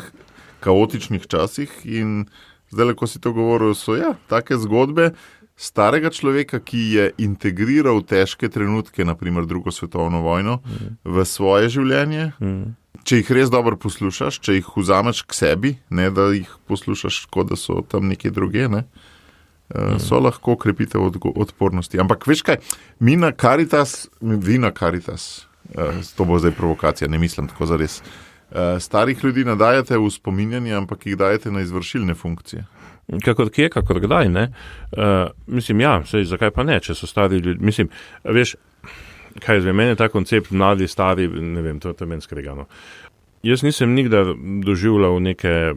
kaotičnih časih in zdaj, ko si to govoril, so take zgodbe, starega človeka, ki je integriral težke trenutke, naprimer drugo svetovno vojno, v svoje življenje. Če jih res dobro poslušaš, če jih vzameš k sebi, ne da jih poslušaš, kot da so tam nekje druge, ne? So lahko krepitev odpornosti. Ampak veš kaj, vi na Caritas, to bo zdaj provokacija, ne mislim tako zares, starih ljudi ne dajete v spominjanje, ampak jih dajete na izvršilne funkcije. Kakor kje, kakor kdaj, ne. Mislim, ja, zakaj pa ne, če so stari ljudi, mislim, veš, kaj zvem, meni je ta koncept mladi, stari, ne vem, to je meni skregano. Jaz nisem nikdar doživljal neke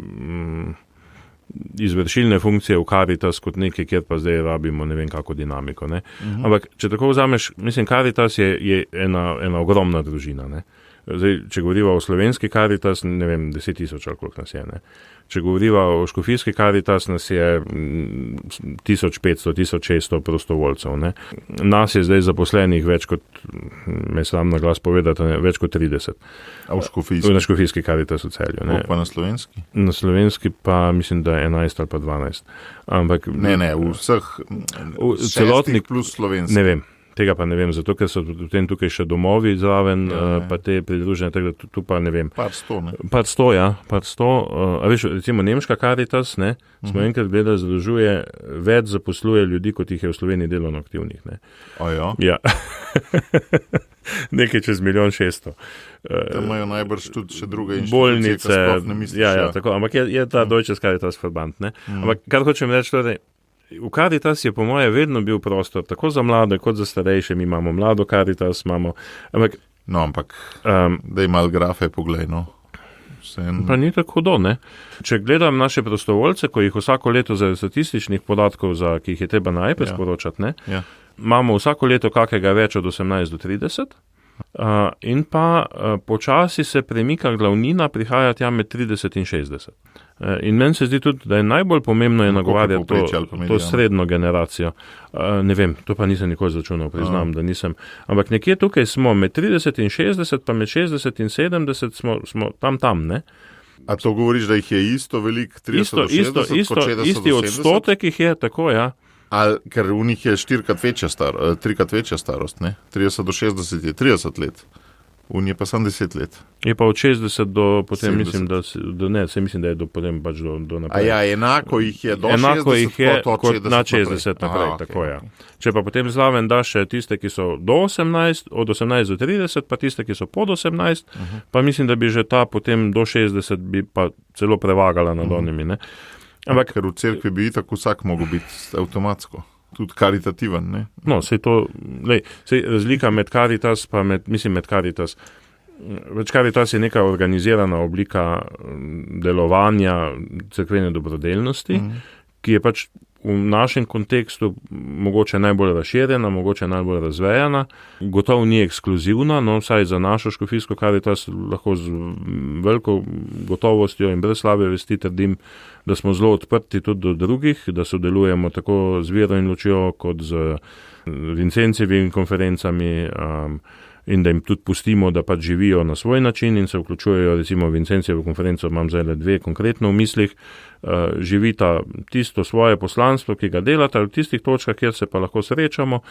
izvršilne funkcije v Caritas kot nekaj, kjer pa zdaj rabimo ne vem kako dinamiko. Ne? Ampak, če tako vzameš, mislim, Caritas je ena ogromna družina. Ne? Zdaj, če govoriva o slovenski Caritas, ne vem, 10,000 ali koliko nas je. Ne? Če govoriva o škofijski Caritas, nas je 1500, 1600 prostovoljcev. Ne? Nas je zdaj zaposlenih več kot, me sram na glas povedati, več kot 30. A v škofijski? Na škofijski Caritas v Celju. Koliko pa na slovenski? Na slovenski pa mislim, da je 11 ali pa 12. Ampak, ne, v vseh celotnih plus slovenski. Ne vem. Tega pa ne vem, zato ker so potem tukaj še domovi zraven, pa te pridružene, tako da tu pa ne vem. Par sto. A veš, recimo nemška Caritas, ne, smo enkrat gledali, zadolžuje, več zaposluje ljudi, kot jih je v Sloveniji delovno aktivnih. Ne. Ja? Ja. Nekaj čez 1,6 milijon. Tam imajo najbrž tudi še druge inštitucije, bolnice, ki sploh ne misliš. Ja, tako, ampak je ta Deutsches Caritas Verband, ne. Ampak kar hočem reči, torej, v Caritas je po moje vedno bil prostor, tako za mlade, kot za starejše. Mi imamo mlado Caritas, ampak... daj mal grafe poglej, no. Pa ni tako hudo, ne. Če gledam naše prostovoljce, ko jih vsako leto za statističnih podatkov, ki jih je treba najprej sporočati, ne, imamo vsako leto kakega več od 18 do 30, in pa počasi se premika glavnina, prihaja tja med 30 in 60. In meni se zdi tudi, da je najbolj pomembno nagovarjati to srednjo generacijo. Ne vem, to pa nisem nikoli začunal, priznam, da nisem. Ampak nekje tukaj smo med 30 in 60, pa med 60 in 70 smo tam, ne? A to govoriš, da jih je isto velik 30 do 60, kot 60 do 70? Isti odstotek jih je, tako, ja. Ali, ker v njih je 3krat večja starost, ne? 30 do 60 je 30 let. V njih je pa samo 10 let. Je pa od 60 do potem, 70. mislim, da je do potem pač do naprej. A ja, enako jih je do 60 kot na 60 naprej, tako ja. Če pa potem zraven daš še tiste, ki so do 18, od 18 do 30, pa tiste, ki so pod 18, pa mislim, da bi že ta potem do 60 bi pa celo prevagala nad onimi, ne. Ampak, ker v cerkvi bi tako vsak mogel biti avtomatsko. Tudi karitativen, ne? No, sej razlika med Caritas pa med Caritas. Caritas je neka organizirana oblika delovanja cerkvene dobrodelnosti, ki je pač v našem kontekstu mogoče najbolj razširjena, mogoče najbolj razvejana, gotovo ni ekskluzivna, no vsaj za našo škofijsko Caritas lahko z veliko gotovostjo in brez slabe vesti trdim, da smo zelo odprti tudi do drugih, da sodelujemo tako z Vero in Lučijo kot z Vincencevimi konferencami, in da jim tudi pustimo, da pač živijo na svoj način in se vključujejo, recimo Vincencevo konferenco imam zdaj le 2 konkretno v mislih, živita tisto svoje poslanstvo, ki ga delata v tistih točkah, kjer se pa lahko srečamo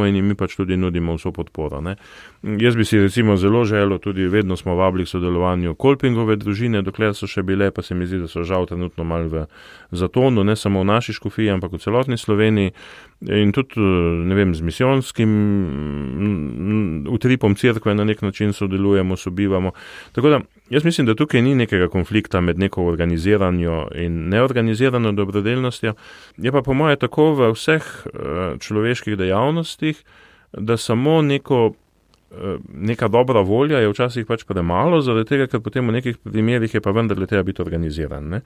in jim mi pač tudi nudimo vso podporo. Ne. Jaz bi si recimo zelo želel, tudi vedno smo vabili k sodelovanju Kolpingove družine, dokler so še bile, pa se mi zdi, da so žal trenutno malo v zatonu, ne samo v naši škofiji, ampak v celotni Sloveniji in tudi, ne vem, z misijonskim utripom cerkve na nek način sodelujemo, sobivamo. Tako da, jaz mislim, da tukaj ni nekega konflikta med neko organiziranjo in neorganizirano dobrodelnostjo. Je pa po moje tako v vseh človeških dejavnostih, da samo neka dobra volja je včasih pač premalo, zaradi tega, ker potem v nekih primerih je pa vendarle treba biti organiziran, ne.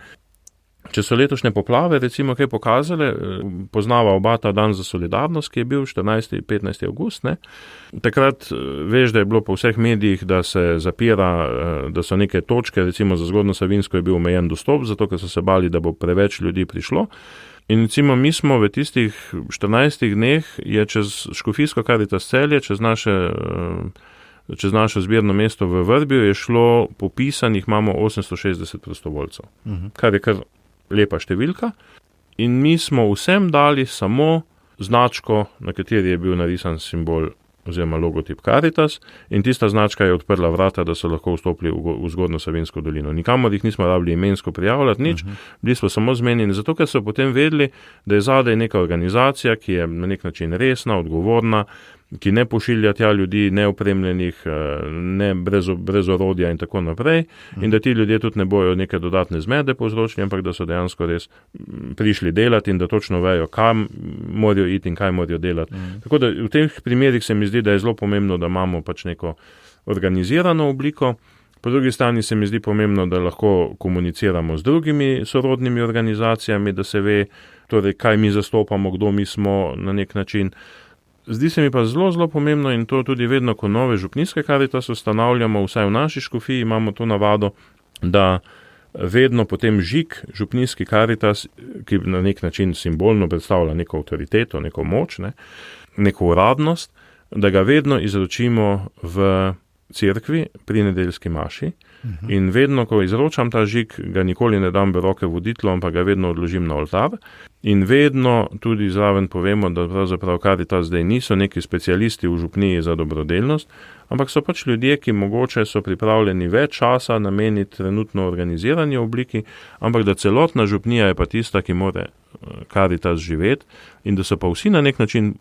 Če so letošnje poplave recimo kaj pokazale, poznava oba ta dan za solidarnost, ki je bil 14. in 15. avgust, ne. Takrat veš, da je bilo po vseh medijih, da se zapira, da so neke točke, recimo za Zgornjo Savinjsko je bil omejen dostop, zato ker so se bali, da bo preveč ljudi prišlo. In recimo mi smo v tistih 14 dneh je čez škofijsko Caritas Celje, čez naše zbirno mesto v Vrbju je šlo popisanih, imamo 860 prostovoljcev, kar je kar lepa številka. in mi smo vsem dali samo značko, na kateri je bil narisan simbol oziroma logotip Caritas, in tista značka je odprla vrata, da so lahko vstopili v Zgornjo Savinjsko dolino. Nikamor jih nismo rabili imensko prijavljati, nič, bili smo samo zmenjeni, zato ker so potem vedeli, da je zadaj neka organizacija, ki je na nek način resna, odgovorna, ki ne pošilja tja ljudi neopremljenih, ne brez orodja in tako naprej, in da ti ljudje tudi ne bojo neke dodatne zmede povzročili, ampak da so dejansko res prišli delati in da točno vejo, kam morajo iti in kaj morajo delati. Tako da v teh primerih se mi zdi, da je zelo pomembno, da imamo pač neko organizirano obliko. Po drugi strani se mi zdi pomembno, da lahko komuniciramo z drugimi sorodnimi organizacijami, da se ve, torej, kaj mi zastopamo, kdo mi smo na nek način. Zdi se mi pa zelo, zelo pomembno in to tudi vedno, ko nove župnijske Caritas ustanavljamo, vsaj v naši škofiji imamo to navado, da vedno potem žig župnijski Caritas, ki na nek način simbolno predstavlja neko avtoriteto, neko moč, neko uradnost, da ga vedno izročimo v cerkvi pri nedeljski maši. In vedno, ko izročam ta žig, ga nikoli ne dam v roke voditelju, ampak ga vedno odložim na oltar. In vedno tudi zraven povemo, da pravzaprav Caritas zdaj niso neki specialisti v župniji za dobrodelnost, ampak so pač ljudje, ki mogoče so pripravljeni več časa nameniti trenutno organizirani obliki, ampak da celotna župnija je pa tista, ki more Caritas živeti in da so pa vsi na nek način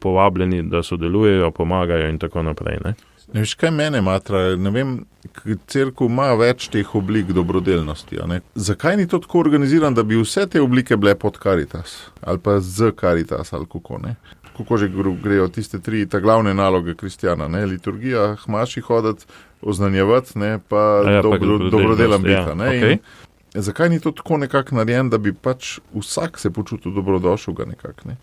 povabljeni, da sodelujejo, pomagajo in tako naprej, ne. Ne veš, kaj mene matra, ne vem, cerkev ima več teh oblik dobrodelnosti, a ne? Zakaj ni to tako organiziran, da bi vse te oblike bile pod Caritas, ali pa z Caritas, ali kako, ne? Kako že grejo tiste tri, ta glavne naloge kristjana, ne? Liturgija, maši hoditi, oznanjevati, ne? Pa dobrodelan biti, ne? Okay. Zakaj ni to tako nekako narejen, da bi pač vsak se počutil dobrodošel ga nekako, ne?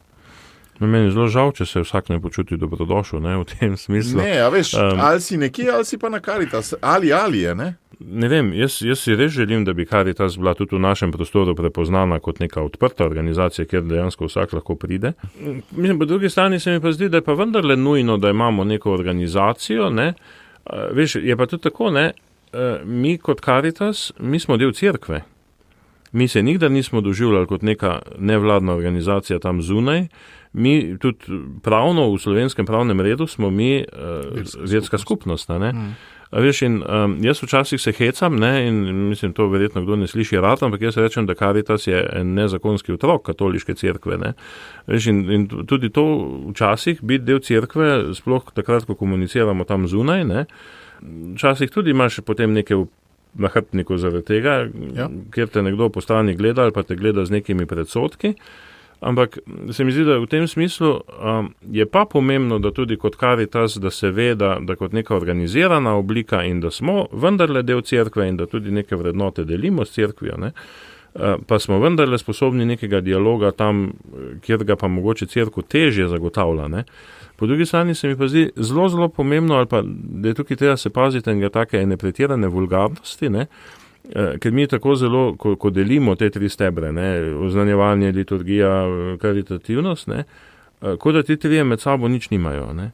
Meni je zelo žal, če se vsak ne počuti dobrodošel, ne, v tem smislu. Ne, a veš, ali si nekje, ali si pa na Caritas, ali je, ne? Ne vem, jaz si res želim, da bi Caritas bila tudi v našem prostoru prepoznana kot neka odprta organizacija, kjer dejansko vsak lahko pride. Mislim, po drugi strani se mi pa zdi, da je pa vendarle nujno, da imamo neko organizacijo, ne. Veš, je pa tudi tako, ne, mi kot Caritas, mi smo del cerkve. Mi se nikdar nismo doživljali kot neka nevladna organizacija tam zunaj. Mi tudi pravno v slovenskem pravnem redu smo mi verska skupnost, ne. Veš, in jaz včasih se hecam, ne, in mislim, to verjetno kdo ne sliši rad, ampak jaz rečem, da Caritas je en nezakonski otrok katoliške cerkve, ne. Veš, in tudi to včasih biti del cerkve, sploh takrat, ko komuniciramo tam zunaj, ne, včasih tudi imaš potem neke na hrbtniku zaradi tega, kjer te nekdo po strani gleda ali pa te gleda z nekimi predsodki. Ampak se mi zdi, da v tem smislu je pa pomembno, da tudi kot Caritas, da se ve, da kot neka organizirana oblika in da smo vendarle del cerkve in da tudi neke vrednote delimo s cerkvijo, ne, pa smo vendarle sposobni nekega dialoga tam, kjer ga pa mogoče cerkev težje zagotavlja, ne. Po drugi strani se mi pa zdi zelo, zelo pomembno, ali pa da je tukaj treba se paziti enega take ene pretirane vulgarnosti, ne, ker mi tako zelo, ko delimo te tri stebre, ne, oznanjevanje, liturgija, karitativnost, ne, kot da ti trije med sabo nič nimajo, ne.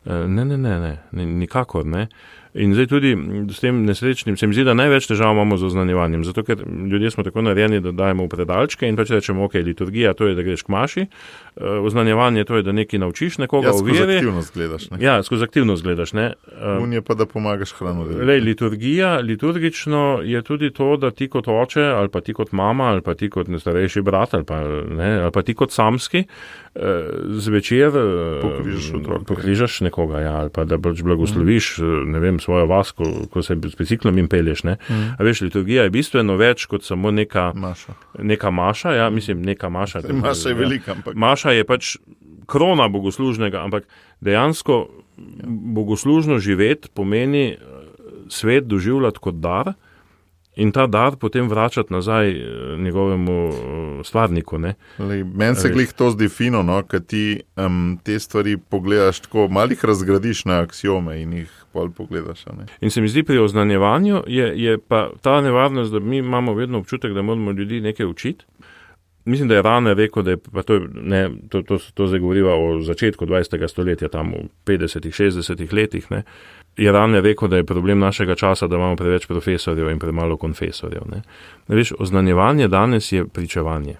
Ne, nikakor, ne. In zdaj tudi s tem nesrečnim, se mi zdi, da največ težav imamo z oznanjevanjem, zato ker ljudje smo tako narejeni, da dajemo v predalčke in pač rečemo, ok, liturgija, to je, da greš k maši, oznanjevanje, to je, da nekaj naučiš nekoga o veri. Skozi aktivnost gledaš, ne? Ja, skozi aktivnost gledaš, ne. Unije pa, da pomagaš hrano. Liturgija, liturgično je tudi to, da ti kot oče, ali pa ti kot mama, ali pa ti kot starejši brat, ali pa ti kot samski, zvečer pokrižaš nekoga, ja, ali pa da pač blagosloviš, ne vem, svojo vas, ko se s biciklom in pelješ, ne. A veš, liturgija je bistveno več kot samo neka maša, ja, mislim, neka maša. Maša je velika, ampak. Maša je pač krona bogoslužnega, ampak dejansko bogoslužno živeti pomeni svet doživljati kot dar in ta dar potem vračati nazaj njegovemu stvarniku, ne. Meni se glih to zdi fino, no, kad ti te stvari pogledaš tako, malih razgradiš na aksiome in jih pol pogledaš, ne. In se mi zdi pri oznanjevanju je pa ta nevarnost, da mi imamo vedno občutek, da moramo ljudi nekaj učiti. Mislim, da je Rane rekel, da je, pa to zdaj govoriva o začetku 20. stoletja, tam v 50. 60. letih, ne. Je Rane rekel, da je problem našega časa, da imamo preveč profesorjev in premalo konfesorjev, ne. Veš, oznanjevanje danes je pričevanje.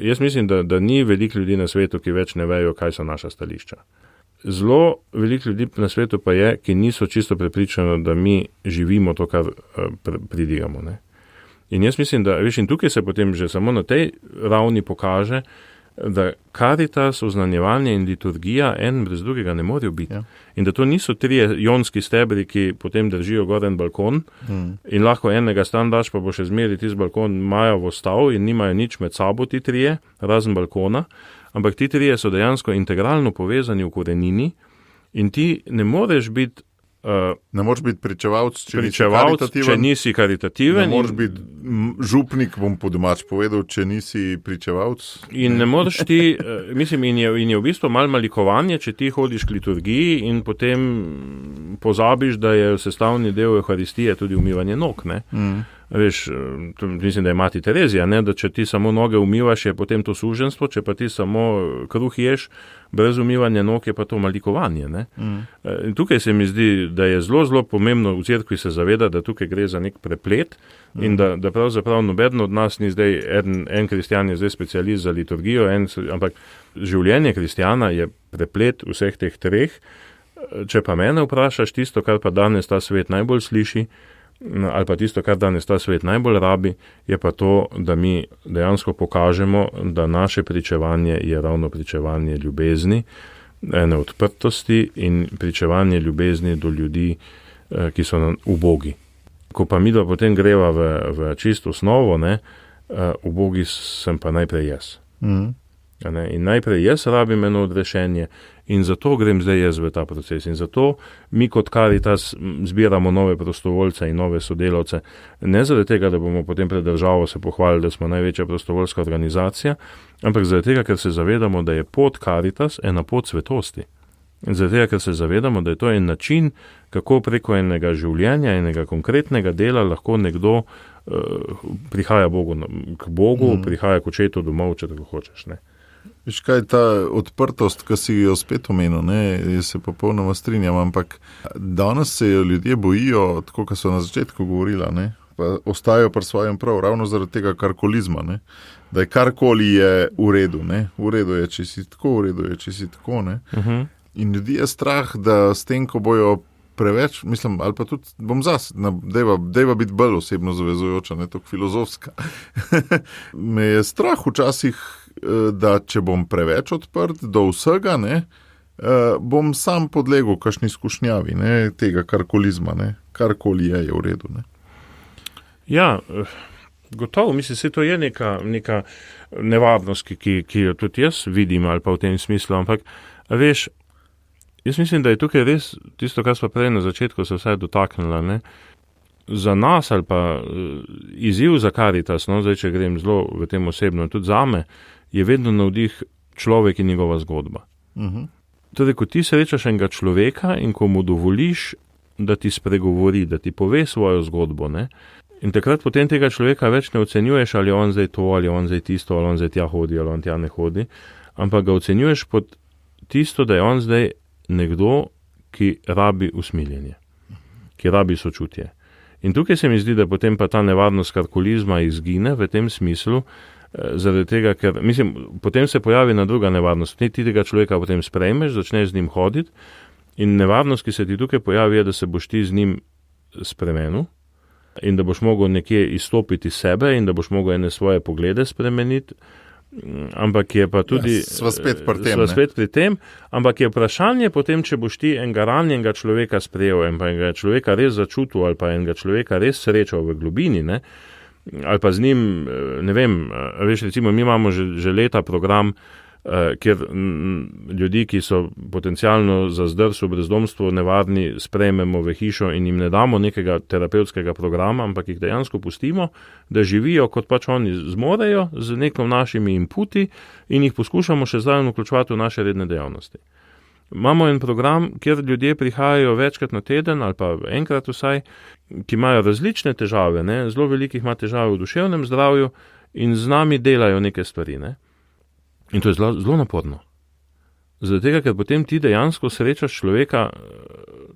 Jaz mislim, da ni veliko ljudi na svetu, ki več ne vejo, kaj so naša stališča. Zelo veliko ljudi na svetu pa je, ki niso čisto prepričani, da mi živimo to, kar pridigamo. Ne? In jaz mislim, da in tukaj se potem že samo na tej ravni pokaže, da karitas, oznanjevanje in liturgija en brez drugega ne morejo biti. Ja. In da to niso 3 jonski stebri, ki potem držijo goren balkon in lahko enega stan daš, pa bo še zmeri tisti balkon majavo stal in nimajo nič med sabo ti 3, razen balkona, ampak ti 3 so dejansko integralno povezani v korenini in ti ne moreš biti ne moreš biti pričevalc, če nisi karitativen. Ne moreš biti župnik, bom po domač povedal, če nisi pričevalc. In ne moreš ti, mislim, in je v bistvu malo malikovanje, če ti hodiš k liturgiji in potem pozabiš, da je sestavni del Euharistije tudi umivanje nog, ne? Veš, mislim, da je mati Terezija, ne? Da če ti samo noge umivaš, je potem to suženstvo, če pa ti samo kruh ješ, brez umivanja nog je pa to malikovanje. Ne? In tukaj se mi zdi, da je zelo, zelo pomembno v cerkvi se zaveda, da tukaj gre za nek preplet in da pravzaprav noben od nas ni zdaj, en kristjan je zdaj specialist za liturgijo, ampak življenje kristjana je preplet vseh teh 3. Če pa mene vprašaš tisto, kar pa danes ta svet najbolj sliši, ali pa tisto, kar danes ta svet najbolj rabi, je pa to, da mi dejansko pokažemo, da naše pričevanje je ravno pričevanje ljubezni, ene odprtosti in pričevanje ljubezni do ljudi, ki so ubogi. Ko pa mi da potem greva v čisto osnovo, ne, ubogi sem pa najprej jaz. In najprej jaz rabim eno odrešenje in zato grem zdaj jaz v ta proces. In zato mi kot Karitas zbiramo nove prostovoljce in nove sodelavce. Ne zaradi tega, da bomo potem pred državo se pohvalili, da smo največja prostovoljska organizacija, ampak zaradi tega, ker se zavedamo, da je pot Karitas ena pot svetosti. In zaradi tega, ker se zavedamo, da je to en način, kako preko enega življenja, enega konkretnega dela lahko nekdo prihaja k Bogu, prihaja k očetu domov, če tako hočeš, ne. Viš kaj, ta odprtost, ki si jo spet omenil, ne, jaz se popolnoma strinjam, ampak danes se jo ljudje bojijo, tako kot so na začetku govorila, ne, pa ostajajo pri svojem prav, ravno zaradi tega karkolizma, ne, da je karkoli je v redu, ne, v redu je, če si tako, v redu je, če si tako, ne. In ljudi je strah, da s tem, ko bojo preveč, mislim, ali pa tudi bom dejva biti bolj osebno zavezujoča, ne, tako filozofska. Me je strah včasih, da če bom preveč odprt do vsega, ne, bom sam podlegel kakšni skušnjavi, ne, tega karkolizma, ne, karkoli je v redu, ne. Ja, gotovo, mislim, se to je neka nevarnost, ki jo tudi jaz vidim ali pa v tem smislu, ampak veš, jaz mislim, da je tukaj res tisto, kar smo prej na začetku se vsaj dotaknila, ne, za nas ali pa izziv za Karitas, no, zdaj, če grem zelo v tem osebno, tudi zame, je vedno navdih človek in njegova zgodba. Torej, ko ti srečaš enega človeka in ko mu dovoliš, da ti spregovori, da ti pove svojo zgodbo, ne, in takrat potem tega človeka več ne ocenjuješ, ali je on zdaj to, ali je on zdaj tisto, ali on zdaj tja hodi, ali on tja ne hodi, ampak ga ocenjuješ pod tisto, da je on zdaj nekdo, ki rabi usmiljenje, ki rabi sočutje. In tukaj se mi zdi, da potem pa ta nevarnost karkolizma izgine v tem smislu, zaradi tega, ker, mislim, potem se pojavi na druga nevarnost. Ti tega človeka potem sprejmeš, začneš z njim hoditi in nevarnost, ki se ti tukaj pojavi, je, da se boš ti z njim spremenil in da boš mogel nekje izstopiti iz sebe in da boš mogel ene svoje poglede spremeniti, ampak je pa tudi... Sva spet pri tem, ampak je vprašanje potem, če boš ti enega ranjenega človeka sprejel in pa enega človeka res začutil ali pa enega človeka res srečal v globini, ne, ali pa z njim, ne vem, veš, recimo, mi imamo že leta program, kjer ljudi, ki so potencialno za zdrs v brezdomstvu nevarni, sprejmemo v hišo in jim ne damo nekega terapevtskega programa, ampak jih dejansko pustimo, da živijo, kot pač oni zmorejo, z nekom našimi inputi in jih poskušamo še zraven vključevati v naše redne dejavnosti. Imamo en program, kjer ljudje prihajajo večkrat na teden ali pa enkrat vsaj, ki imajo različne težave, ne? Zelo velikih ima težave v duševnem zdravju in z nami delajo neke stvari, ne? In to je zelo naporno. Zaradi tega, ker potem ti dejansko srečaš človeka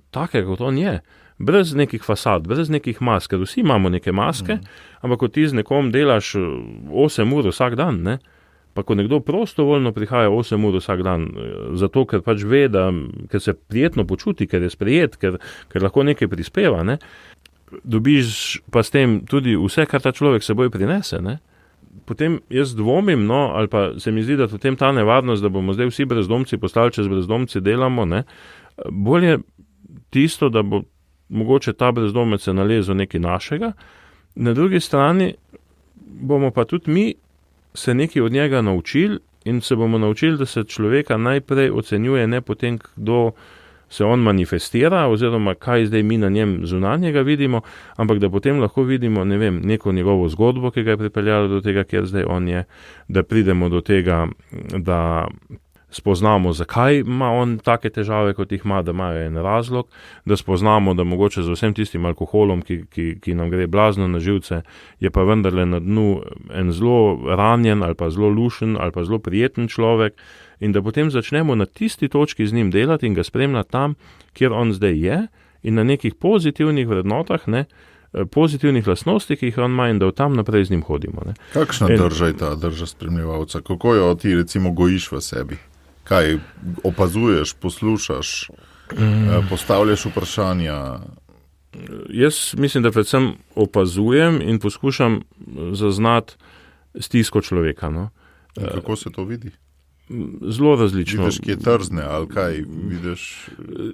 takega, kot on je. brez nekih fasad, brez nekih mask, ker vsi imamo neke maske, ampak ko ti z nekom delaš 8 ur vsak dan, ne, pa ko nekdo prostovoljno prihaja 8 ur vsak dan, zato ker pač ve, ker se prijetno počuti, ker je sprejet, ker lahko nekaj prispeva, ne, dobiš pa s tem tudi vse, kar ta človek seboj prinese, ne. Potem jaz dvomim, ali pa se mi zdi, da potem ta nevarnost, da bomo zdaj vsi brezdomci postali, če z brezdomci delamo, ne, bolje tisto, da bo mogoče ta brezdomec se nalezel nekaj našega, na drugi strani bomo pa tudi mi se nekaj od njega naučili in se bomo naučili, da se človeka najprej ocenjuje ne potem, kdo se on manifestira oziroma kaj zdaj mi na njem zunanjega vidimo, ampak da potem lahko vidimo, ne vem, neko njegovo zgodbo, ki ga je pripeljalo do tega, kjer zdaj on je, da pridemo do tega, da spoznamo, zakaj ima on take težave, kot jih ima, da imajo en razlog, da spoznamo, da mogoče z vsem tistim alkoholom, ki nam gre blazno na živce, je pa vendarle na dnu en zelo ranjen ali pa zelo lušen ali pa zelo prijeten človek in da potem začnemo na tisti točki z njim delati in ga spremljati tam, kjer on zdaj je in na nekih pozitivnih vrednotah, ne, pozitivnih lastnosti, ki jih on ima in da v tam naprej z njim hodimo. Ne. Kakšna drža je ta drža spremljevalca? Kako jo ti recimo gojiš v sebi? Kaj opazuješ, poslušaš, postavljaš vprašanja? Jaz mislim, da predvsem opazujem in poskušam zaznati stisko človeka. No. Kako se to vidi? Zelo različno. Vidiš, kje trzne ali kaj vidiš?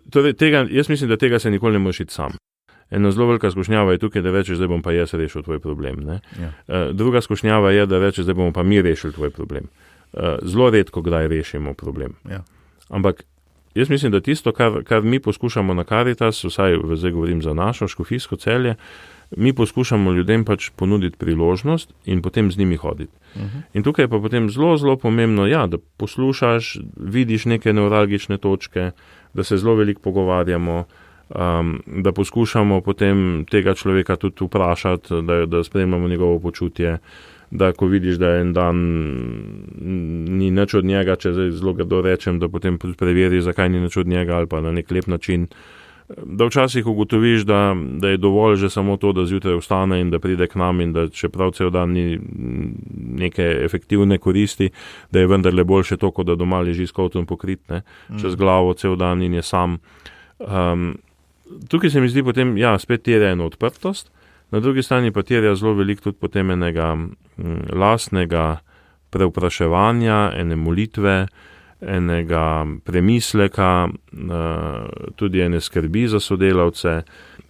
Torej, jaz mislim, da tega se nikoli ne moreš iti sam. Ena zelo velika skušnjava je tukaj, da rečeš, zdaj bom pa jaz rešil tvoj problem. Ne? Ja. Druga skušnjava je, da rečeš, zdaj bomo pa mi rešili tvoj problem. Zelo redko kdaj rešimo problem. Ja. Ampak jaz mislim, da tisto, kar mi poskušamo na Karitas, vsaj zdaj govorim za našo škofijsko Celje, mi poskušamo ljudem pač ponuditi priložnost in potem z njimi hoditi. In tukaj je pa potem zelo, zelo pomembno, ja, da poslušaš, vidiš neke nevralgične točke, da se zelo veliko pogovarjamo, da poskušamo potem tega človeka tudi vprašati, da spremljamo njegovo počutje, da ko vidiš, da en dan ni nič od njega, če zdaj zelo grdo rečem, da potem preveri, zakaj ni nič od njega ali pa na nek lep način, da včasih ugotoviš, da je dovolj že samo to, da zjutraj vstane in da pride k nam in da čeprav cel dan ni neke efektivne koristi, da je vendarle boljše to, kot da doma leži s kovtom pokrit, ne, čez glavo cel dan in je sam. Tukaj se mi zdi potem, ja, spet terja eno odprtost, na drugi strani pa terja zelo veliko tudi potem enega lastnega prevpraševanja, ene molitve, enega premisleka, tudi ene skrbi za sodelavce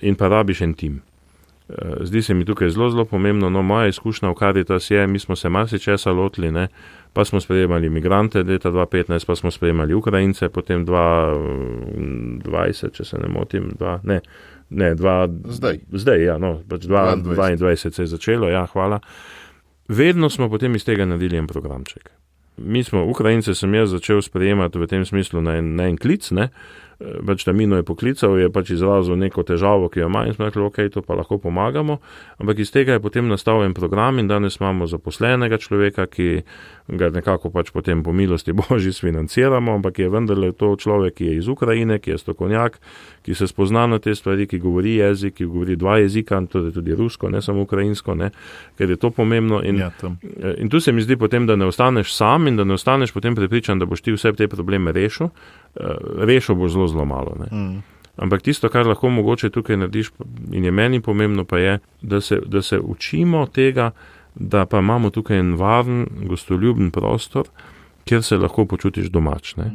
in pa rabiš en tim. Zdi se mi tukaj zelo, zelo pomembno, no, moja izkušnja v Karitas je, mi smo se marsičesa lotili, ne, pa smo sprejemali migrante leta 2015, pa smo sprejemali Ukrajince, potem 2020, če se ne motim, zdaj, ja, no, pač 2022 se je začelo, ja, hvala. Vedno smo potem iz tega naredili en programček. Mi smo, Ukrajince sem jaz začel sprejemati v tem smislu na en klic, ne, pač Tamino je poklical, je pač izrazil neko težavo, ki jo ima in smo rekli, ok, to pa lahko pomagamo, ampak iz tega je potem nastal en program in danes imamo zaposlenega človeka, ki ga nekako pač potem po milosti Božji sfinanciramo, ampak je vendarle to človek, ki je iz Ukrajine, ki je strokovnjak, ki se spozna na te stvari, ki govori jezik, ki govori 2 jezika, tudi rusko, ne samo ukrajinsko, ne, ker je to pomembno in tu se mi zdi potem, da ne ostaneš sam in da ne ostaneš potem prepričan, da boš ti vse te probleme rešil boš zelo, zelo malo. Ne. Ampak tisto, kar lahko mogoče tukaj narediš in je meni pomembno, pa je, da se učimo tega, da pa imamo tukaj en varen, gostoljuben prostor, kjer se lahko počutiš domač. Ne.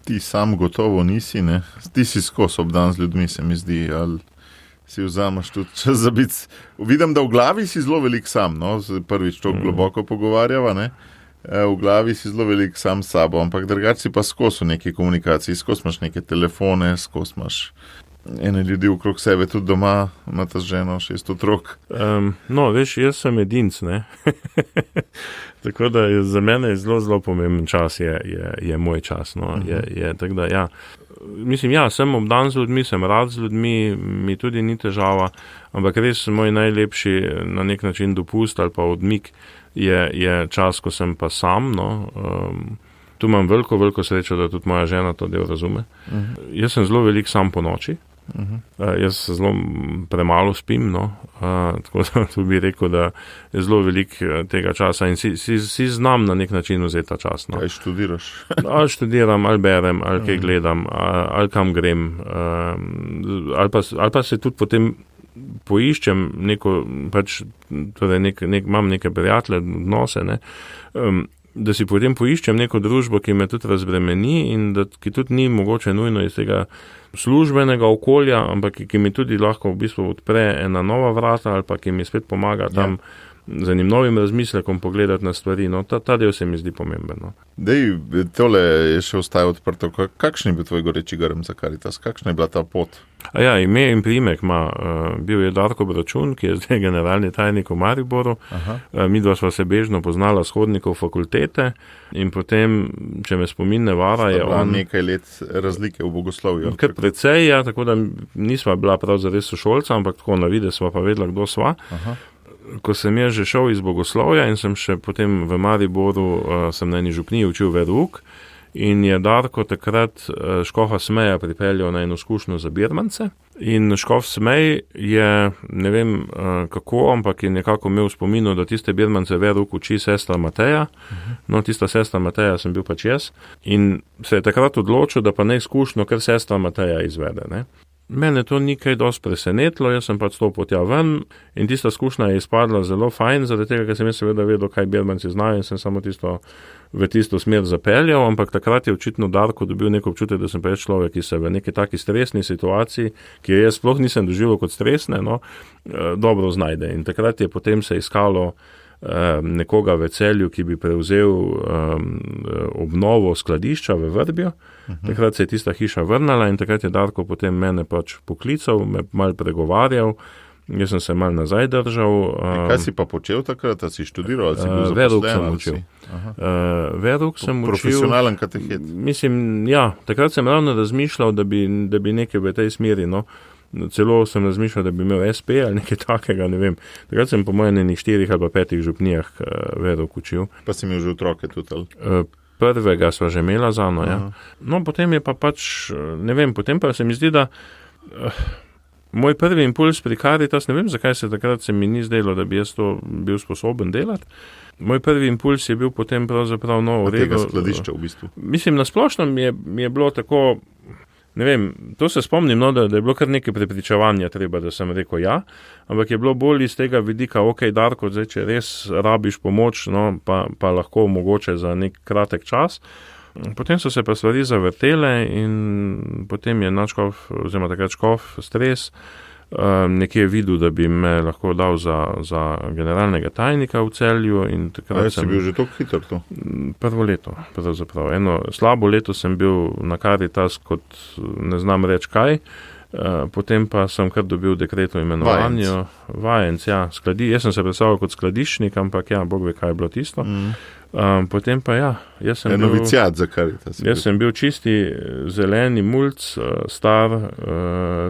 Ti sam gotovo nisi, ne? Ti si skos obdan z ljudmi, se mi zdi, ali si vzameš tudi čas za biti. Vidim, da v glavi si zelo velik sam, no? Prvič to globoko pogovarjava, ne? V glavi si zelo velik sam s sabo, ampak drugače si pa skos v neki komunikaciji, skos imaš neke telefone, skos imaš ene ljudi okrog sebe, tudi doma, imate ženo, 6 otrok. No, veš, jaz sem edinc, ne. Tako da za mene je zelo, zelo pomemben čas, je moj čas, no. Tako da, ja. Mislim, ja, sem obdan z ljudmi, sem rad z ljudmi, mi tudi ni težava, ampak res moj najlepši na nek način dopust ali pa odmik je čas, ko sem pa sam, no. Tu imam veliko, veliko srečo, da tudi moja žena to del razume. Jaz sem zelo velik sam po noči. Jaz zelo premalo spim, no. Tako da tu bi rekel, da je zelo veliko tega časa in si znam na nek način vzeti ta čas. No. Kaj študiraš? Ali študiram, ali berem, ali kaj gledam, ali kam grem, ali pa se tudi potem poiščem neko, pač, torej imam neke prijatelje, odnose, ne, da si potem poiščem neko družbo, ki me tudi razbremeni in ki tudi ni mogoče nujno iz tega službenega okolja, ampak ki mi tudi lahko v bistvu odpre ena nova vrata ali pa ki mi spet pomaga tam z enim novim razmislekom pogledati na stvari. No, ta del se mi zdi pomemben. No. Dej, tole je še ostaje odprto. Kakšen je bil tvoj goreči grm za Karitas? Kakšna je bila ta pot? Ime in priimek ima. Bil je Darko Bračun, ki je zdaj generalni tajnik v Mariboru. Midva sva se bežno poznala s hodnikov fakultete in potem, če me spomin ne vara, je on... nekaj let razlike v bogoslovju. Kar precej, tako da nisva bila prav zares sošolca, ampak tako na vide sva pa vedela, kdo sva. Ko sem jaz že šel iz bogoslovja in sem še potem v Mariboru, sem na eni župniji učil verouk in je Darko takrat škofa Smeja pripeljal na eno izkušnjo za birmance in škof Smej je, ne vem kako, ampak je nekako imel v spominu, da tiste birmance verouk uči sestra Mateja, no tista sestra Mateja sem bil pač jaz in se je takrat odločil, da pa ne izkušnjo, ker sestra Mateja izvede, ne. Mene to ni kaj dosti presenetilo, jaz sem pač stopil tja ven in tista izkušnja je izpadla zelo fajn, zaradi tega, ker sem jaz seveda vedel, kaj birmanci znajo in sem samo v tisto smer zapeljal, ampak takrat je očitno Darko dobil neko občutek, da sem pa človek, ki se v neki taki stresni situaciji, ki jo jaz sploh nisem doživel kot stresne, no, dobro znajde. In takrat je potem se iskalo nekoga v Celju, ki bi prevzel obnovo skladišča v Vrbju. Takrat se je tista hiša vrnala in takrat je Darko potem mene pač poklical, me mal pregovarjal, jaz sem se mal nazaj držal. Kaj si pa počel takrat, da si študiral, ali si bil zaposlen? Verouk sem učil. Verouk sem učil. Profesionalen katehet. Mislim, takrat sem ravno razmišljal, da bi nekaj v tej smeri, no. Celo sem razmišljal, da bi imel SP ali nekaj takega, ne vem. Takrat sem po mojem 4 ali pa 5 župnijah verouk učil. Pa si imel že otroke tudi, ali? Prvega sva že imela zano, ja. No, potem je pa pač, ne vem, potem pa se mi zdi, da moj prvi impuls pri Karitas, ne vem, zakaj se mi ni zdelo, da bi jaz to bil sposoben delati. Moj prvi impuls je bil potem pravzaprav v redu. Tega skladišča v bistvu. Mislim, na splošno mi je bilo tako, ne vem, to se spomnim, no, da je bilo kar nekaj prepričevanja treba, da sem rekel ja, ampak je bilo bolj iz tega vidika, Darko, zdaj, če res rabiš pomoč, no, pa lahko mogoče za nek kratek čas. Potem so se pa stvari zavrtele in potem je nadškof, oziroma takrat škof Stres, nekje videl, da bi me lahko dal za generalnega tajnika v Celju. In takrat si bil že toliko hitro to? Prvo leto, pravzaprav. Eno slabo leto sem bil na Karitas kot ne znam reči kaj, potem pa sem kar dobil dekret o imenovanju. Vajenc, ja. Jaz sem se predstavljal kot skladiščnik, ampak ja, Bog ve, kaj je bilo tisto. Potem pa ja, jaz sem novicijat za Karitas. Jaz sem bil čisti zeleni mulc, star,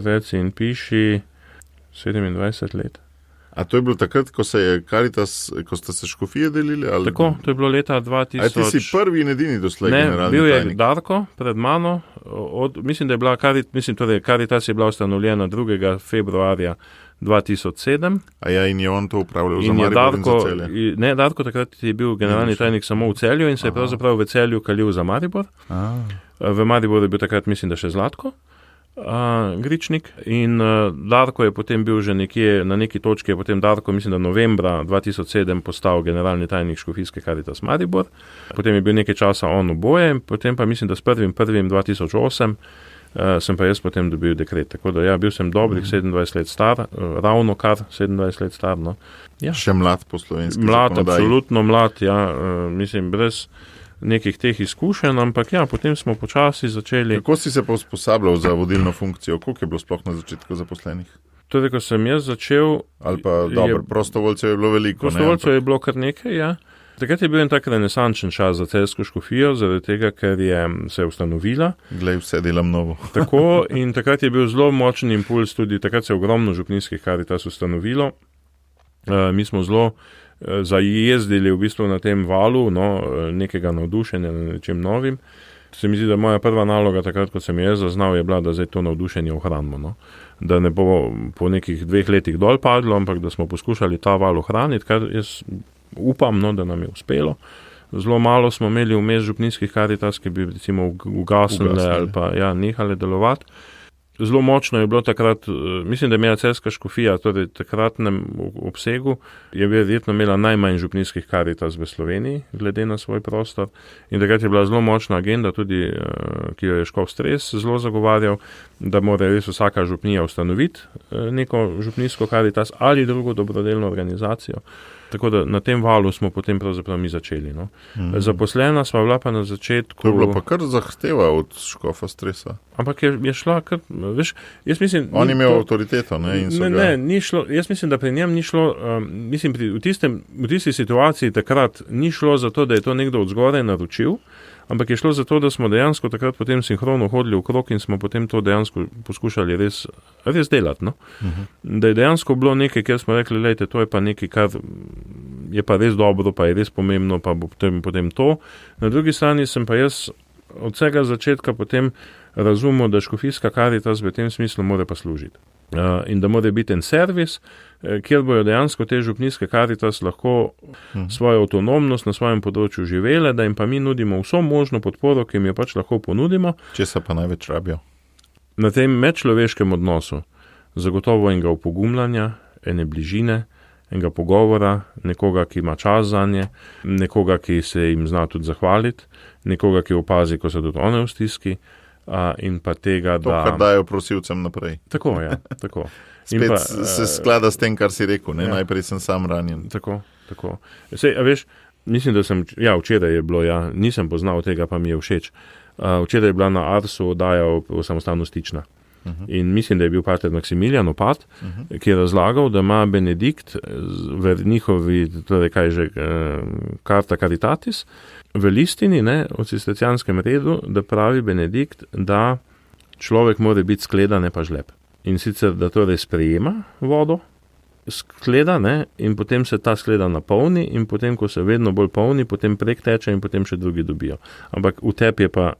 reci in piši, 27 let. A to je bilo takrat, ko se je Karitas, ko ste se škofije delili? Ali... Tako, to je bilo leta 2000. A ti si prvi in edini doslej generalni tajnik? Ne, bil je Darko pred mano, mislim, da je bila Karitas je bila ustanovljena 2. februarja 2007. A ja, in je on to upravljal za Maribor in za Celje? Ne, Darko takrat je bil generalni tajnik samo v Celju in se je pravzaprav v Celju kalil za Maribor. V Mariboru je bil takrat, mislim, da še Zlatko Gričnik in Darko je potem bil že nekje, na neki točki je potem Darko, mislim, da novembra 2007 postal generalni tajnik škofijske Karitas Maribor. Potem je bil nekaj časa on oboje, potem pa mislim, da s 1.1.2008 sem pa jaz potem dobil dekret. Tako da ja, bil sem dobrih 27 let star, ravno kar 27 let star. No. Ja. Še mlad po slovenski zakonodaji. Mlad, absolutno mlad, ja, mislim, brez nekih teh izkušenj, ampak ja, potem smo počasi začeli. Kako si se pa usposabljal za vodilno funkcijo? Koliko je bilo sploh na začetku zaposlenih? Torej, ko sem jaz začel... Ali pa, dobro, prostovoljcev je bilo veliko. Prostovoljcev je bilo kar nekaj, ja. Takrat je bil en tak renesančen čas za celjsko škofijo, zaradi tega, ker se je ustanovila. Glej, vse delam novo. Tako, in takrat je bil zelo močen impuls tudi, takrat se je ogromno župnijskih Karitas ustanovilo. Mi smo zelo zajezdili v bistvu na tem valu, no, nekega navdušenja nad nečim novim. se mi zdi, da moja prva naloga takrat, ko sem jaz zaznal, je bila, da zdaj to navdušenje ohranimo. No? Da ne bo po nekih 2 letih dol padlo, ampak da smo poskušali ta val ohraniti, kar jaz upam, no, da nam je uspelo. Zelo malo smo imeli vmes župnijskih Karitas, ki bi recimo ugasnile ali pa nehale delovati. Zelo močno je bilo takrat, mislim, da je imela Celjska škofija, torej v takratnem obsegu, je verjetno imela najmanj župnijskih Karitas v Sloveniji, glede na svoj prostor. In takrat je bila zelo močna agenda, tudi, ki jo je Škof Stres zelo zagovarjal, da mora res vsaka župnija ustanoviti neko župnijsko Karitas ali drugo dobrodelno organizacijo. Tako da na tem valu smo potem pravzaprav mi začeli. No. Zaposlena sva bila pa na začetku... To je bilo pa kar zahteva od Škofa Stresa. Ampak je šla kar, veš, jaz mislim... On imel avtoriteto, ne? In so ne, ni šlo, jaz mislim, da pri njem ni šlo, mislim, v tisti situaciji takrat ni šlo za to, da je to nekdo od zgoraj naročil, ampak je šlo za to, da smo dejansko takrat potem sinhrono hodili v krog in smo potem to dejansko poskušali res delati. No? Da je dejansko bilo nekaj, kjer smo rekli, lejte, to je pa nekaj, kar je pa res dobro, pa je res pomembno, pa bo potem to. Na drugi strani sem pa jaz od vsega začetka potem razumel, da škofijska Karitas v tem smislu mora pa služiti. In da mora biti en servis, kjer bojo dejansko te župnijske Karitas lahko svojo avtonomnost na svojem področju živele, da jim pa mi nudimo vso možno podporo, ki jim jo pač lahko ponudimo. Česa pa največ rabijo? Na tem medčloveškem odnosu zagotovo enega upogumljanja, ene bližine, enega pogovora, nekoga, ki ima čas zanje, nekoga, ki se jim zna tudi zahvaliti, nekoga, ki opazi, ko so tudi one v stiski, in pa tega, to, kar dajo prosilcem naprej. Tako, ja, tako. Spet se sklada s tem, kar si rekel, ne? Najprej sem sam ranjen. Tako. Sej, a veš, mislim, da sem, včeraj je bilo, nisem poznal tega, pa mi je všeč. Včeraj je bila na Arsu oddaja o samostalnostična. In mislim, da je bil pater Maksimilijan Opat, ki je razlagal, da ima Benedikt v njihovi, torej kaj že, Carta Caritatis, v listini, ne, o cistercijanskem redu, da pravi Benedikt, da človek mora biti skleda, ne pa žleb. In sicer, da torej sprejema vodo, skleda, ne, in potem se ta skleda napolni in potem, ko se vedno bolj polni, potem prek teče in potem še drugi dobijo. Ampak v tebi je pa,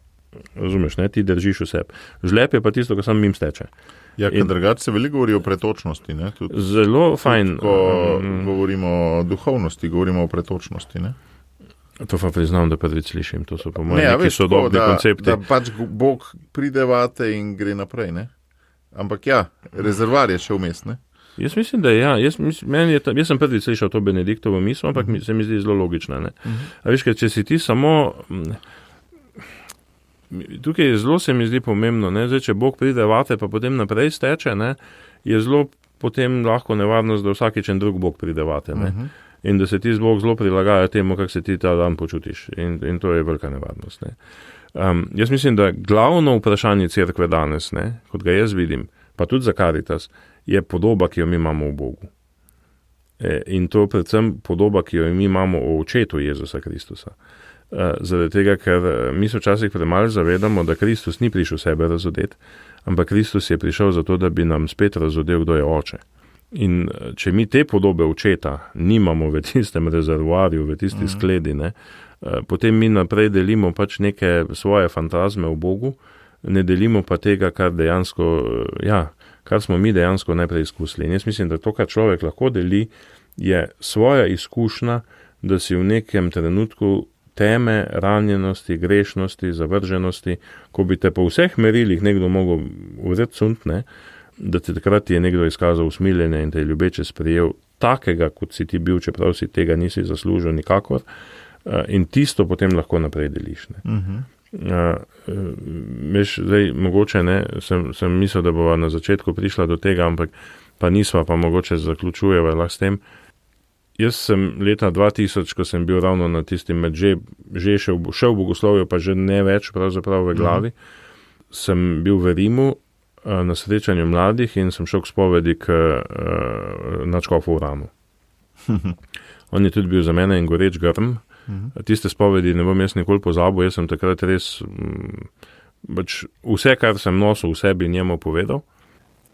razumeš, ne, ti držiš vse. Žleb je pa tisto, ko sam mim steče. Ja, ker drugače se veliko govori o pretočnosti, ne? Tudi, zelo fajn. Ko govorimo o duhovnosti, govorimo o pretočnosti, ne? To pa priznam, da prvič slišim. To so po mojem neki sodobni koncepti. Da pač Bog pride vate in gre naprej, ne? Ampak rezervar je še vmes, ne? Jaz mislim, da jaz sem prvič slišal to Benediktovo misel, ampak se mi zdi zelo logična, ne? A veš, ker če si ti samo... Tukaj zelo se mi zdi pomembno, ne? Zdaj, če Bog pride vate, pa potem naprej steče, ne? Je zelo potem lahko nevarnost, da vsakič en drug Bog pride vate, ne? In da se ti Bog zelo prilagaja temu, kako se ti ta dan počutiš. In to je velika nevarnost, ne? Jaz mislim, da glavno vprašanje cerkve danes, ne, kot ga jaz vidim, pa tudi za Karitas, je podoba, ki jo mi imamo v Bogu. In to predvsem podoba, ki jo mi imamo o očetu Jezusa Kristusa. Zaradi tega, ker mi se včasih premalo zavedamo, da Kristus ni prišel sebe razodeti, ampak Kristus je prišel zato, da bi nam spet razodel, kdo je oče. In če mi te podobe očeta nimamo v tistem rezervoarju, v tisti skledi, ne, potem mi naprej delimo pač neke svoje fantazme v Bogu, ne delimo pa tega, kar dejansko, kar smo mi dejansko najprej izkusili. In jaz mislim, da to, kar človek lahko deli, je svoja izkušnja, da si v nekem trenutku teme, ranjenosti, grešnosti, zavrženosti, ko bi te po vseh merilih nekdo mogel vzeti cund, ne, da te takrat je nekdo izkazal usmiljenje in te je ljubeče sprejel takega, kot si ti bil, čeprav si tega nisi zaslužil nikakor, in tisto potem lahko naprej deliš. Veš, zdaj, mogoče ne, sem mislil, da bova na začetku prišla do tega, ampak pa nisva, pa mogoče zaključujeva lahko s tem. Jaz sem leta 2000, ko sem bil ravno na tistim že šel v bogoslovju, pa že ne več pravzaprav v glavi, sem bil v Rimu na srečanju mladih in sem šel k spovedi k nadškofu Uranu. On je tudi bil za mene en goreč grm. Tiste spovedi ne bom jaz nikoli pozabil, jaz sem takrat res vse, kar sem nosil v sebi, njemu povedal.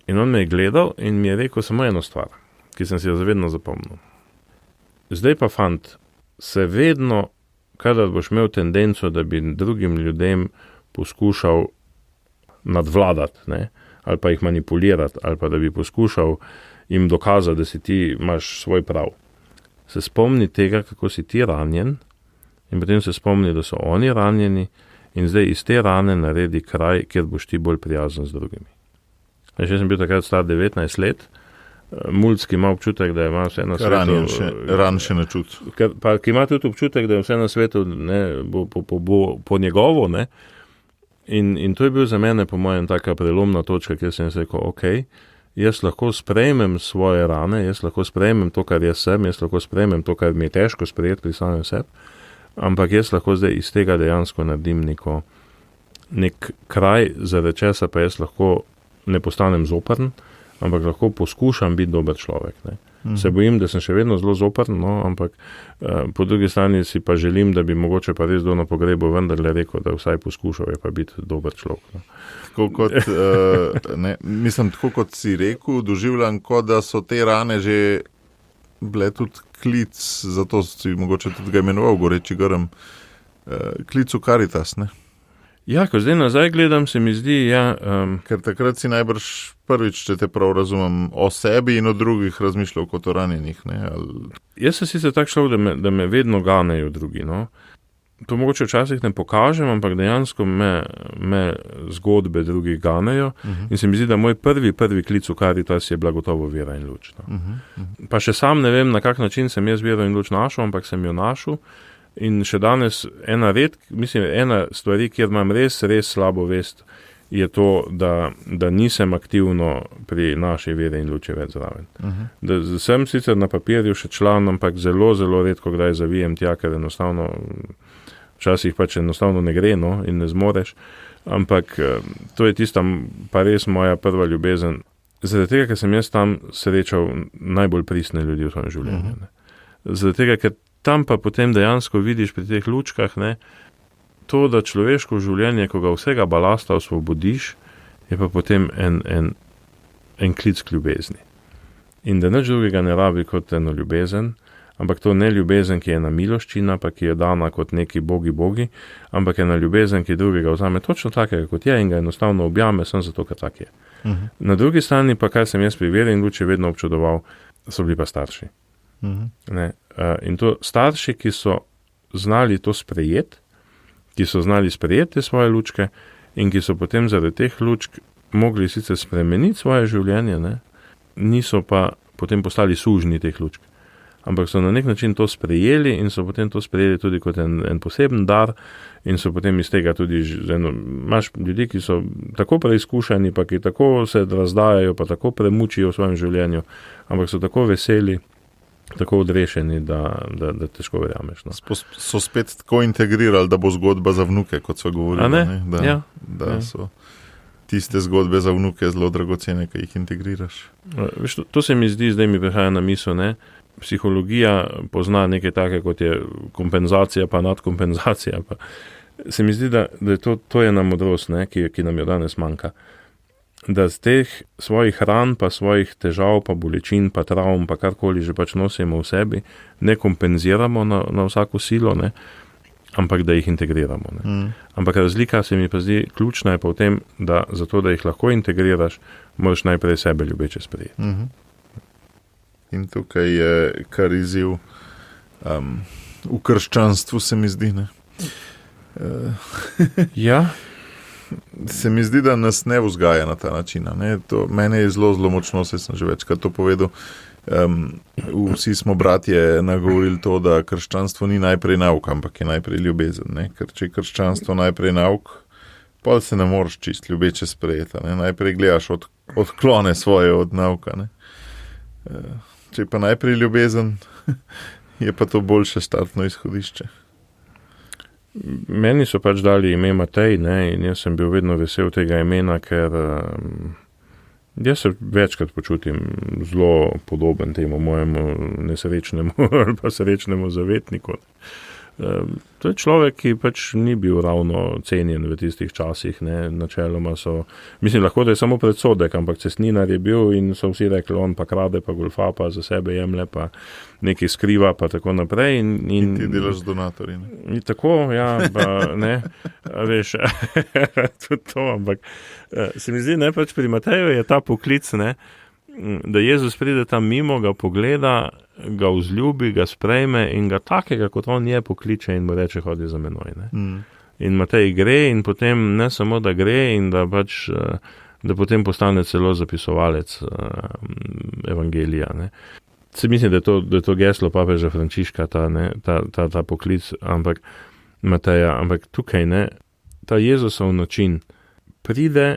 In on me je gledal in mi je rekel samo eno stvar, ki sem si jo zavedno zapomnil. Zdaj pa, fant, se vedno kadar boš imel tendenco, da bi drugim ljudem poskušal nadvladati, ne? Ali pa jih manipulirati, ali pa da bi poskušal jim dokazati, da si ti imaš svoj prav. Se spomni tega, kako si ti ranjen, in potem se spomni, da so oni ranjeni, in zdaj iz te rane naredi kraj, kjer boš ti bolj prijazen z drugimi. Jaz sem bil takrat star 19 let, mulski ima občutek, da ima vse na svetu. Ran še ne čut. Ki ima tudi občutek, da je vse na svetu bo po njegovo, ne. In to je bil za mene, po mojem, taka prelomna točka, kjer sem rekel, ok, jaz lahko sprejmem svoje rane, jaz lahko sprejmem to, kar jaz sem, jaz lahko sprejmem to, kar mi je težko sprejeti pri samem sebi, ampak jaz lahko zdaj iz tega dejansko naredim nek kraj, zaradi česa pa jaz lahko ne postanem zoprn, ampak lahko poskušam biti dober človek. Ne. Se bojim, da sem še vedno zelo zoprn, no, ampak po drugi strani si pa želim, da bi mogoče pa res do na pogrebu vendarle rekel, da vsaj poskušal je pa biti dober človek. No. Tako kot si rekel, doživljam, kot da so te rane že bile tudi klic, zato si mogoče tudi ga imenoval Goreči grm, klic v Karitas, ne? Ja, ko zdaj nazaj gledam, se mi zdi, Ker takrat si najbrž prvič, če te prav razumem, o sebi in o drugih razmišljal kot o ranjenih, ne? Jaz sem sicer tak človek, da me vedno ganejo drugi, no. To mogoče včasih ne pokažem, ampak dejansko me zgodbe drugih ganejo in se mi zdi, da moj prvi klic v Karitas je bila gotovo vera in luč. No. Pa še sam ne vem, na kak način sem jaz vero in luč našel, ampak sem jo našel. In še danes ena stvari, kjer imam res slabo vest, je to, da nisem aktivno pri naši veri in luči več zraven. Da sem sicer na papirju še član, ampak zelo, zelo redko kdaj zavijem tja, ker enostavno včasih pač enostavno ne gre, no, in ne zmoreš. Ampak to je tista pa res moja prva ljubezen. Zaradi tega, ker sem jaz tam srečal najbolj pristne ljudi v svojem življenju. Zaradi tega, ker tam pa potem dejansko vidiš pri teh lučkah, ne, to, da človeško življenje, ko ga vsega balasta osvobodiš, je pa potem en klic k ljubezni. In da nič drugega ne rabi kot eno ljubezen, ampak to ne ljubezen, ki je ena miloščina, pa ki je dana kot neki bogi, ampak ena ljubezen, ki drugega vzame točno takega, kot je, in ga enostavno objame, sem zato, ker tak je. Na drugi strani pa, kar sem jaz pri veri in luči vedno občudoval, so bili pa starši. Ne, in to starši, ki so znali to sprejeti, ki so znali sprejeti svoje lučke in ki so potem zaradi teh lučk mogli sicer spremeniti svoje življenje, ne, niso pa potem postali sužnji teh lučk, ampak so na nek način to sprejeli in so potem to sprejeli tudi kot en poseben dar in so potem iz tega tudi, imaš ljudi, ki so tako preizkušeni, pa ki tako se razdajajo, pa tako premučijo v svojem življenju, ampak so tako veseli, tako odrešeni, da težko verjameš. No. So spet tako integrirali, da bo zgodba za vnuke, kot so govorili. Da so tiste zgodbe za vnuke zelo dragocene, ki jih integriraš. To se mi zdi, zdaj mi prihaja na misel, ne. Psihologija pozna nekaj take, kot je kompenzacija, pa nadkompenzacija. Pa. Se mi zdi, da je to ena modrost, ne, ki nam jo danes manjka. Da z teh svojih ran, pa svojih težav, pa bolečin, pa travm, pa karkoli že pač nosimo v sebi, ne kompenziramo na vsako silo, ne, ampak da jih integriramo. Ne. Ampak razlika se mi pa zdi ključna je pa v tem, da zato, da jih lahko integriraš, moraš najprej sebe ljubeče sprejeti. In tukaj je kar izziv v krščanstvu, se mi zdi, ne. Ja. Se mi zdi, da nas ne vzgaja na ta način. Ne? Mene je zelo, zelo močno, se sem že večkrat to povedal. Vsi smo bratje nagovorili to, da krščanstvo ni najprej nauk, ampak je najprej ljubezen. Ne? Ker če je krščanstvo najprej nauk, pa se ne moreš čist ljubeče sprejeti. Ne? Najprej gledaš odklone svoje od nauka. Ne? Če je pa najprej ljubezen, je pa to boljše startno izhodišče. Meni so pač dali ime Matej, ne, in jaz sem bil vedno vesel tega imena, ker jaz se večkrat počutim zelo podoben temu mojemu nesrečnemu ali pa srečnemu zavetniku. To je človek, ki pač ni bil ravno cenjen v tistih časih, ne, načeloma so, mislim, lahko da je samo predsodek, ampak cestninar je bil in so vsi rekli, on pa krade, pa golfa, pa za sebe jemlje, pa nekaj skriva, pa tako naprej. In ti delaš z donatorji. In tako, ja, pa ne, veš, tudi to, ampak se mi zdi, ne, pač pri Mateju je ta poklic, ne, da Jezus pride tam mimo, ga pogleda, ga vzljubi, ga sprejme in ga takega, kot on je, pokliče in mu reče, hodi za menoj. Ne. In Matej gre in potem ne samo, da gre in da pač, da potem postane celo zapisovalec evangelija. Ne. Se mislim, da je to geslo papeža Frančiška, ta poklic, ampak Mateja, ampak tukaj ne, ta Jezusov način pride,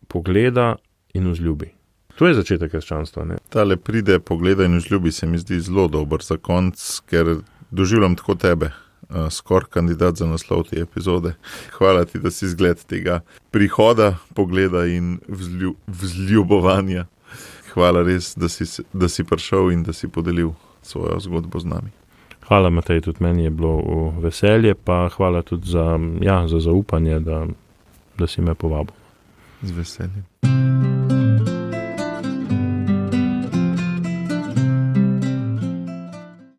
pogleda in vzljubi. To je začetek krščanstva, ne? Tale pride, pogleda in vzljubi se mi zdi zelo dober za konc, ker doživljam tako tebe, skor kandidat za naslov te epizode. Hvala ti, da si zgled tega prihoda, pogleda in vzljubovanja. Hvala res, da si prišel in da si podelil svojo zgodbo z nami. Hvala, Matej, tudi meni je bilo veselje, pa hvala tudi za zaupanje, da si me povabil. Z veseljem.